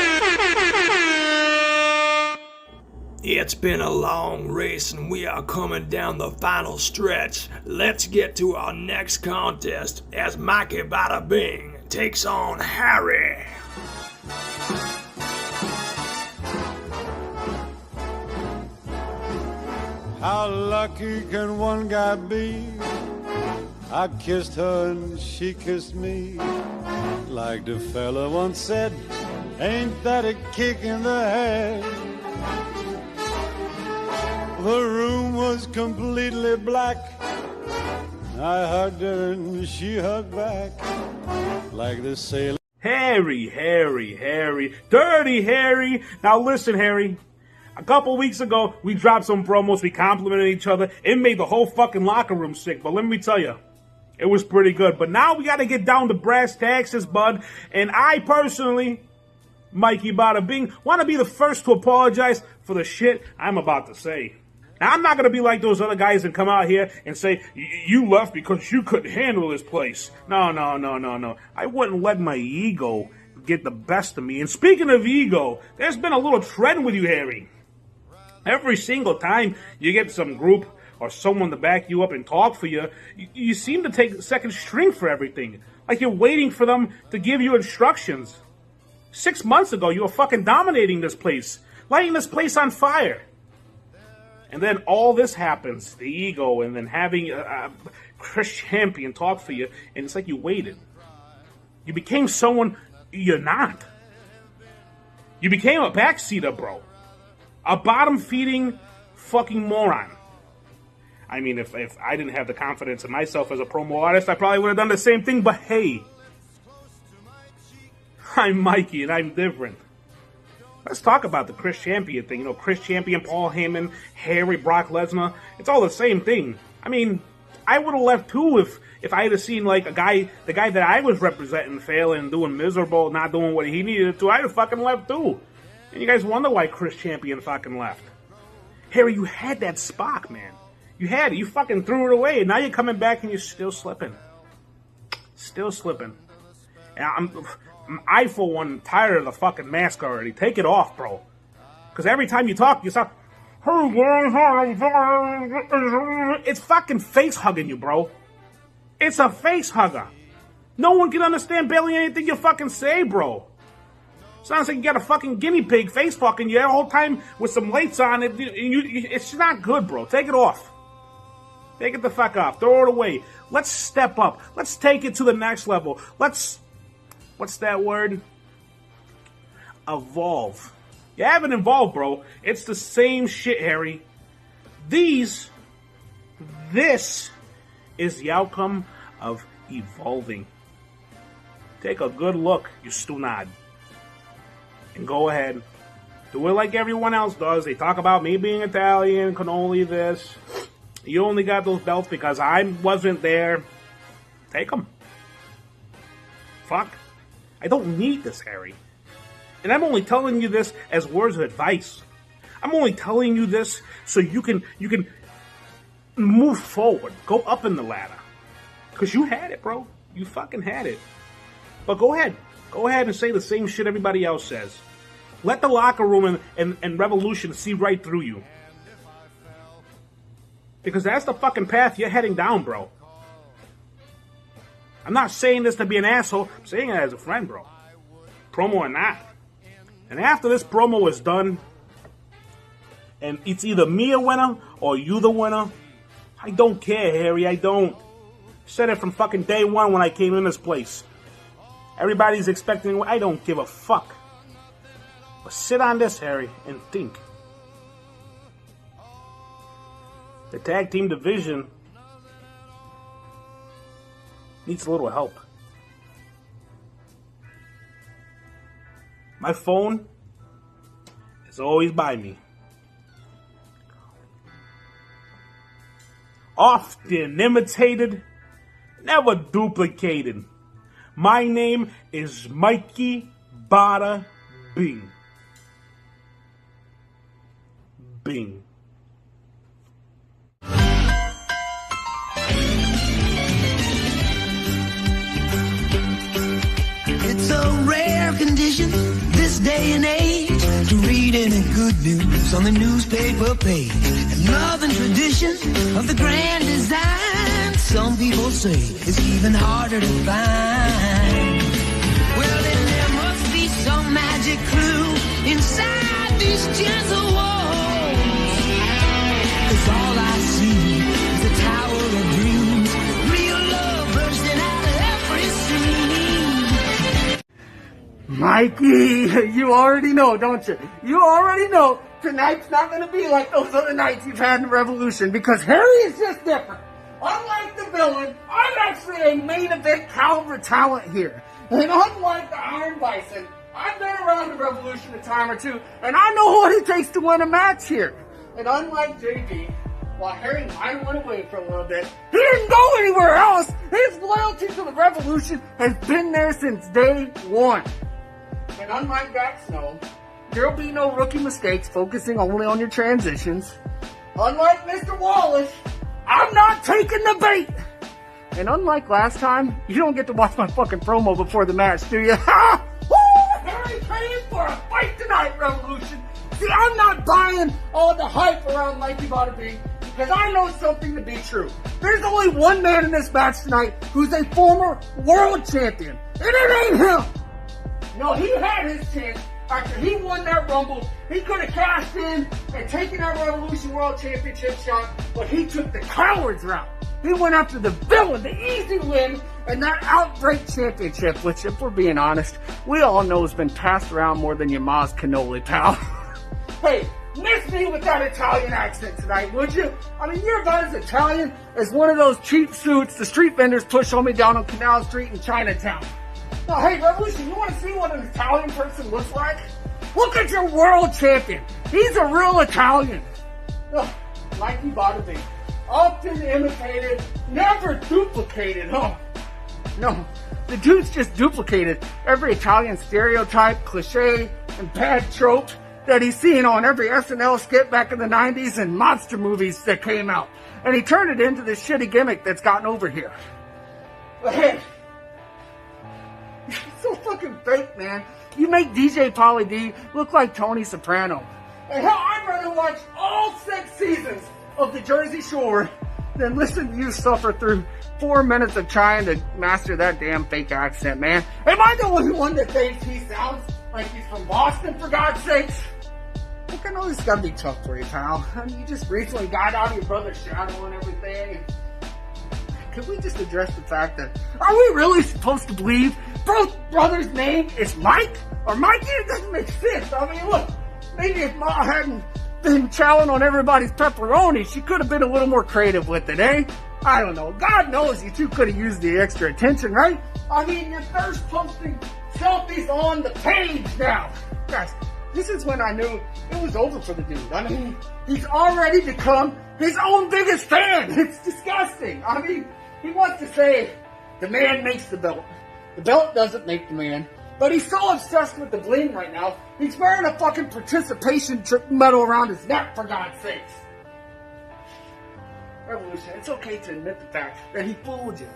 It's been a long race and we are coming down the final stretch. Let's get to our next contest as Mikey Bada Bing takes on Harry. How lucky can one guy be? I kissed her and she kissed me. Like the fella once said, ain't that a kick in the head? The room was completely black. I hugged her and she hugged back. Like the sailor. Harry, Dirty Harry. Now listen, Harry. A couple weeks ago, we dropped some promos, we complimented each other. It made the whole fucking locker room sick. But let me tell you, It was pretty good. But now we got to get down to brass taxes, bud. And I personally, Mikey Bada Bing, want to be the first to apologize for the shit I'm about to say. Now, I'm not going to be like those other guys that come out here and say, you left because you couldn't handle this place. No. I wouldn't let my ego get the best of me. And speaking of ego, there's been a little trend with you, Harry. Every single time you get some group or someone to back you up and talk for you, you seem to take second string for everything. Like you're waiting for them to give you instructions. 6 months ago, you were fucking dominating this place, lighting this place on fire. And then all this happens, the ego, and then having a Chris Champion talk for you, and it's like you waited. You became someone you're not. You became a backseater, bro. A bottom-feeding fucking moron. I mean, if I didn't have the confidence in myself as a promo artist, I probably would have done the same thing, but hey. I'm Mikey, and I'm different. Let's talk about the Chris Champion thing. You know, Chris Champion, Paul Heyman, Harry, Brock Lesnar. It's all the same thing. I mean, I would have left too if I had seen like the guy that I was representing failing, doing miserable, not doing what he needed to. I'd have fucking left too. And you guys wonder why Chris Champion fucking left. Harry, you had that spark, man. You had it. You fucking threw it away. And now you're coming back and you're still slipping. Still slipping. And I, for one, tired of the fucking mask already. Take it off, bro. Because every time you talk, you sound... It's fucking face hugging you, bro. It's a face hugger. No one can understand barely anything you fucking say, bro. Sounds like you got a fucking guinea pig face fucking you the whole time with some lights on it. It's not good, bro. Take it off. Take it the fuck off. Throw it away. Let's step up. Let's take it to the next level. Let's... What's that word? Evolve. You haven't evolved, bro. It's the same shit, Harry. This is the outcome of evolving. Take a good look, you stunad. And go ahead. Do it like everyone else does. They talk about me being Italian, cannoli this. You only got those belts because I wasn't there. Take them. Fuck. I don't need this, Harry. And I'm only telling you this as words of advice. I'm only telling you this so you can move forward. Go up in the ladder. Because you had it, bro. You fucking had it. But go ahead. Go ahead and say the same shit everybody else says. Let the locker room and Revolution see right through you. Because that's the fucking path you're heading down, bro. I'm not saying this to be an asshole. I'm saying it as a friend, bro. Promo or not. And after this promo is done, and it's either me a winner or you the winner, I don't care, Harry. I don't. Said it from fucking day one when I came in this place. Everybody's expecting... I don't give a fuck. But sit on this, Harry, and think. The tag team division needs a little help. My phone is always by me. Often imitated, never duplicated. My name is Mikey Bada Bing. Bing. It's a rare condition this day and age to read any good news on the newspaper page. And love and tradition of the grand design, some people say it's even harder to find. Well, then there must be some magic clue inside these gentle walls. 'Cause all I see is a tower of dreams, real love bursting out of every seam. Mikey, you already know, don't you? You already know tonight's not going to be like those other nights you've had in Revolution, because Harry is just different. Unlike the villain, I'm actually a main event caliber talent here. And unlike the Iron Bison, I've been around the Revolution a time or two, and I know what it takes to win a match here. And unlike JD, while Harry might have went away for a little bit, he didn't go anywhere else. His loyalty to the Revolution has been there since day one. And unlike Jack Snow, there'll be no rookie mistakes focusing only on your transitions. Unlike Mr. Wallace, I'm not taking the bait. And unlike last time, you don't get to watch my fucking promo before the match, do you? Ha! Woo! Harry came for a fight tonight, Revolution. See, I'm not buying all the hype around Mikey Bada Bing because I know something to be true. There's only one man in this match tonight who's a former world champion, and it ain't him. No, he had his chance. After he won that Rumble, he could have cashed in and taken that Revolution World Championship shot, but he took the coward's route. He went after the villain, the easy win, and that Outbreak Championship, which, if we're being honest, we all know has been passed around more than your ma's cannoli, pal. Hey, miss me with that Italian accent tonight, would you? I mean, you're about as Italian as one of those cheap suits the street vendors push on me down on Canal Street in Chinatown. Now, hey, Revolution, you want to see what an Italian person looks like? Look at your world champion. He's a real Italian. Ugh, Mikey Bada Bing. Often imitated, never duplicated, huh? No, the dude's just duplicated every Italian stereotype, cliche, and bad trope that he's seen on every SNL skit back in the 90s and monster movies that came out. And he turned it into this shitty gimmick that's gotten over here. But hey, you're so fucking fake, man. You make DJ Pauly D look like Tony Soprano. And hell, I'd rather watch all 6 seasons of the Jersey Shore than listen to you suffer through 4 minutes of trying to master that damn fake accent, man. Am I the only one that thinks he sounds like he's from Boston, for God's sakes? Look, I know this is gotta be tough for you, pal. I mean, you just recently got out of your brother's shadow and everything. And can we just address the fact that, are we really supposed to believe both brothers' name is Mike or Mikey? It doesn't make sense. I mean, look, maybe if Ma hadn't been chowing on everybody's pepperoni, she could have been a little more creative with it, eh? I don't know. God knows you two could have used the extra attention, right? I mean, you're first posting selfies on the page now. Guys, this is when I knew it was over for the dude. I mean, he's already become his own biggest fan. It's disgusting. I mean, he wants to say, the man makes the belt. The belt doesn't make the man. But he's so obsessed with the bling right now, he's wearing a fucking participation medal around his neck, for God's sakes. Revolution, it's okay to admit the fact that he fooled you.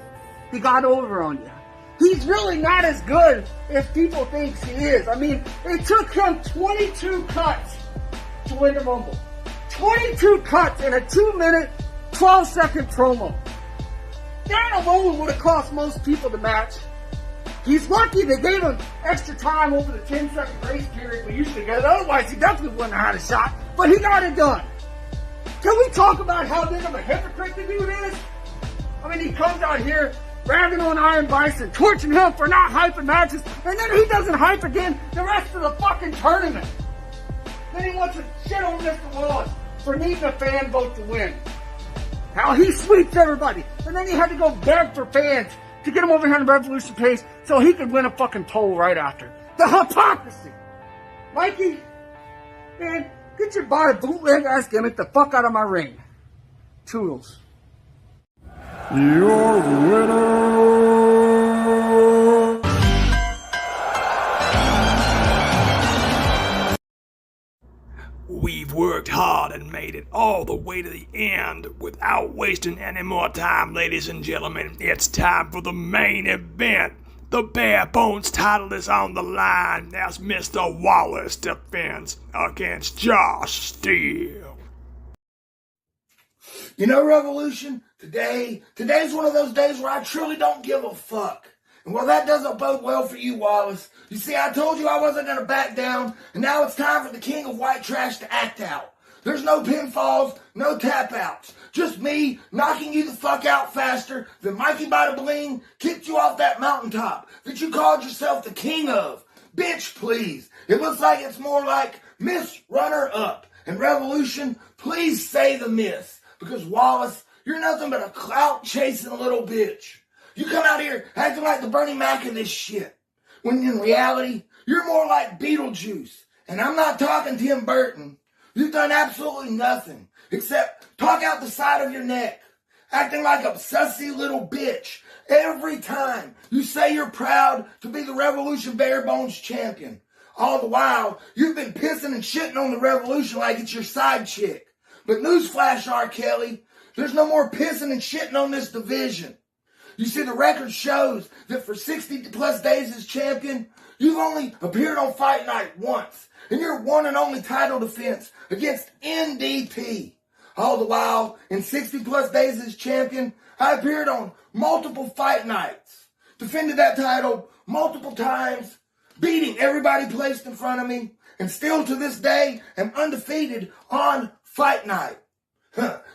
He got over on you. He's really not as good as people think he is. I mean, it took him 22 cuts to win the Rumble. 22 cuts in a 2-minute, 12-second promo. That alone would have cost most people the match. He's lucky they gave him extra time over the 10-second grace period we usually get. Otherwise, he definitely wouldn't have had a shot. But he got it done. Can we talk about how big of a hypocrite the dude is? I mean, he comes out here ragging on Iron Bison, torching him for not hyping matches, and then he doesn't hype again the rest of the fucking tournament. Then he wants to shit on Mr. Wallace for needing a fan vote to win. How he sweeps everybody. And then he had to go beg for fans to get him over here on the Revolution page so he could win a fucking poll right after. The hypocrisy! Mikey, man, get your body bootleg ass gimmick the fuck out of my ring. Toodles. Your winner! We've worked hard and made it all the way to the end. Without wasting any more time, ladies and gentlemen, it's time for the main event. The Bare Bones title is on the line as Mr. Wallace defends against Josh Steele. You know, Revolution, today's one of those days where I truly don't give a fuck. And well, that doesn't bode well for you, Wallace. You see, I told you I wasn't going to back down, and now it's time for the king of white trash to act out. There's no pinfalls, no tap-outs. Just me knocking you the fuck out faster than Mikey Bada Bling kicked you off that mountaintop that you called yourself the king of. Bitch, please. It looks like it's more like Miss Runner-Up. And Revolution, please say the miss. Because, Wallace, you're nothing but a clout-chasing little bitch. You come out here acting like the Bernie Mac of this shit. When in reality, you're more like Beetlejuice. And I'm not talking Tim Burton. You've done absolutely nothing except talk out the side of your neck, acting like a sussy little bitch every time you say you're proud to be the Revolution Bare Bones champion. All the while, you've been pissing and shitting on the Revolution like it's your side chick. But newsflash, R. Kelly, there's no more pissing and shitting on this division. You see, the record shows that for 60 plus days as champion, you've only appeared on Fight Night once, and your one and only title defense against NDP. All the while, in 60 plus days as champion, I appeared on multiple Fight Nights, defended that title multiple times, beating everybody placed in front of me, and still to this day am undefeated on Fight Night.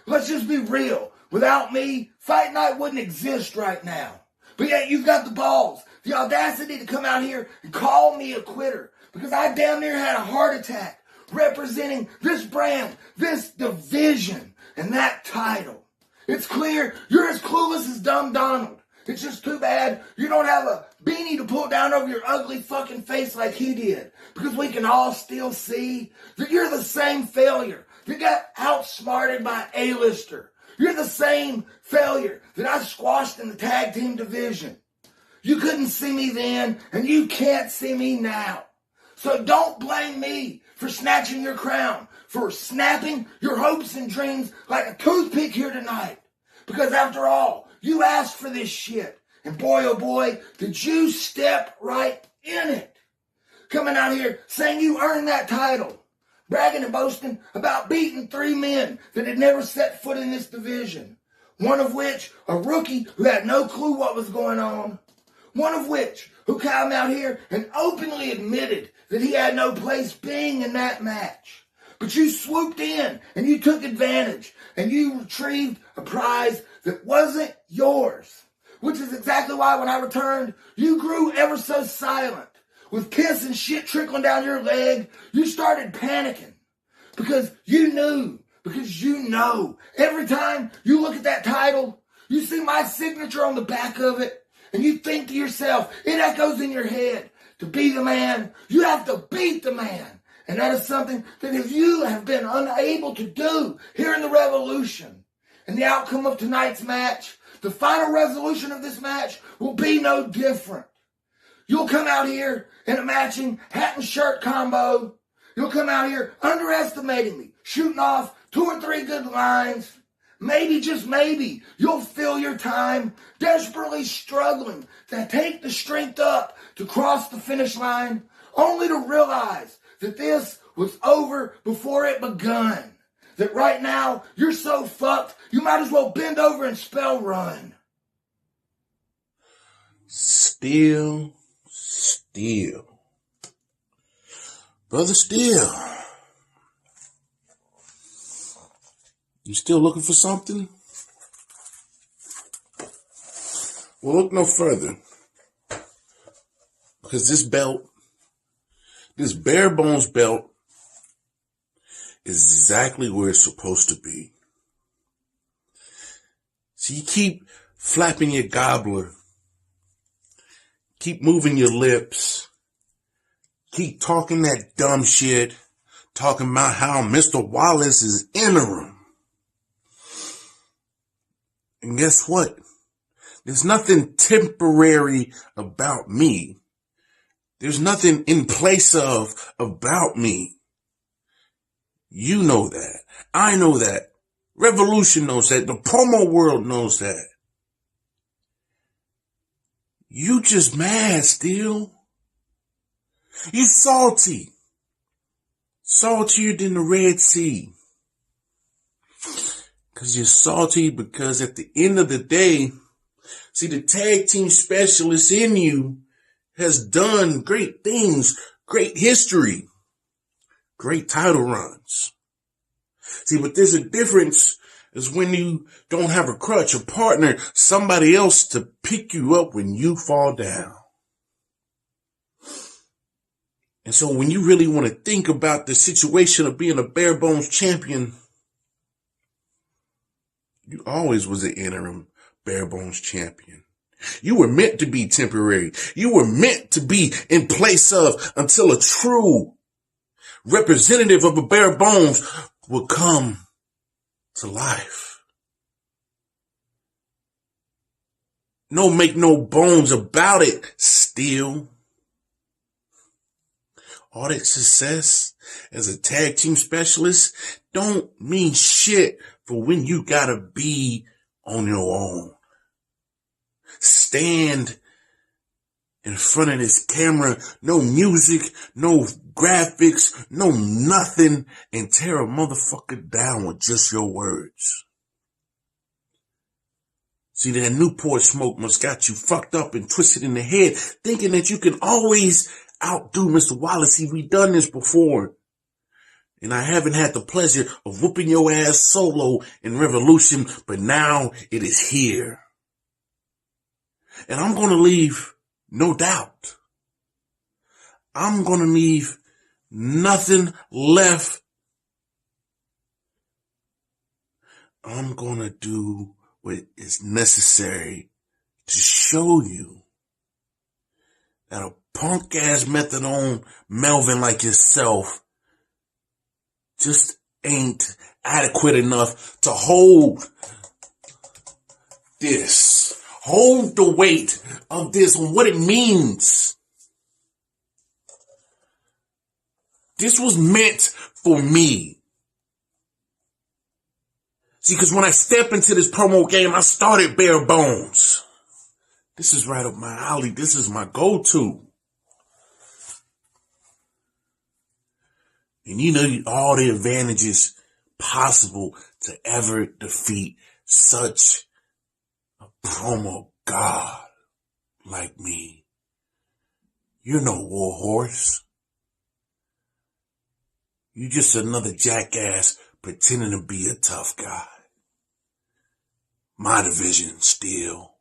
Let's just be real. Without me, Fight Night wouldn't exist right now. But yet you've got the balls, the audacity to come out here and call me a quitter because I damn near had a heart attack representing this brand, this division, and that title. It's clear you're as clueless as Dumb Donald. It's just too bad you don't have a beanie to pull down over your ugly fucking face like he did, because we can all still see that you're the same failure that got outsmarted by A-lister. You're the same failure that I squashed in the tag team division. You couldn't see me then, and you can't see me now. So don't blame me for snatching your crown, for snapping your hopes and dreams like a toothpick here tonight. Because after all, you asked for this shit. And boy, oh boy, did you step right in it. Coming out here saying you earned that title. Bragging and boasting about beating 3 men that had never set foot in this division. One of which, a rookie who had no clue what was going on. One of which, who came out here and openly admitted that he had no place being in that match. But you swooped in and you took advantage and you retrieved a prize that wasn't yours. Which is exactly why when I returned, you grew ever so silent. With piss and shit trickling down your leg, you started panicking. Because you knew, because you know, every time you look at that title, you see my signature on the back of it, and you think to yourself, it echoes in your head, to be the man, you have to beat the man. And that is something that if you have been unable to do here in the Revolution, and the outcome of tonight's match, the final resolution of this match will be no different. You'll come out here in a matching hat and shirt combo. You'll come out here underestimating me, shooting off 2 or 3 good lines. Maybe, just maybe, you'll fill your time desperately struggling to take the strength up to cross the finish line, only to realize that this was over before it begun. That right now, you're so fucked, you might as well bend over and spell run. Still. Brother Steel. You still looking for something? Well, look no further. Because this belt, this bare bones belt, is exactly where it's supposed to be. So you keep flapping your gobbler. Keep moving your lips. Keep talking that dumb shit. Talking about how Mr. Wallace is interim. And guess what? There's nothing temporary about me. There's nothing in place of about me. You know that. I know that. Revolution knows that. The promo world knows that. You just mad, Steel. You salty. Saltier than the Red Sea. Because you're salty because at the end of the day, see, the tag team specialist in you has done great things, great history, great title runs. See, but there's a difference is when you don't have a crutch, a partner, somebody else to pick you up when you fall down. And so when you really want to think about the situation of being a bare bones champion, you always was an interim bare bones champion. You were meant to be temporary. You were meant to be in place of until a true representative of a bare bones will come to life. No, make no bones about it, Steel. All that success as a tag team specialist don't mean shit for when you gotta be on your own. Stand in front of this camera, no music, no graphics, no nothing, and tear a motherfucker down with just your words. See, that Newport smoke must got you fucked up and twisted in the head, thinking that you can always outdo Mr. Wallace. See, we done this before. And I haven't had the pleasure of whooping your ass solo in Revolution, but now it is here. And I'm gonna leave no doubt. I'm gonna leave nothing left. I'm gonna do what is necessary to show you that a punk ass methadone Melvin like yourself just ain't adequate enough to hold this. Hold the weight of this and what it means. This was meant for me. See, because when I step into this promo game, I started bare bones. This is right up my alley. This is my go-to. And you know all the advantages possible to ever defeat such a promo god like me. You're no warhorse. You're just another jackass pretending to be a tough guy. My division, Steel.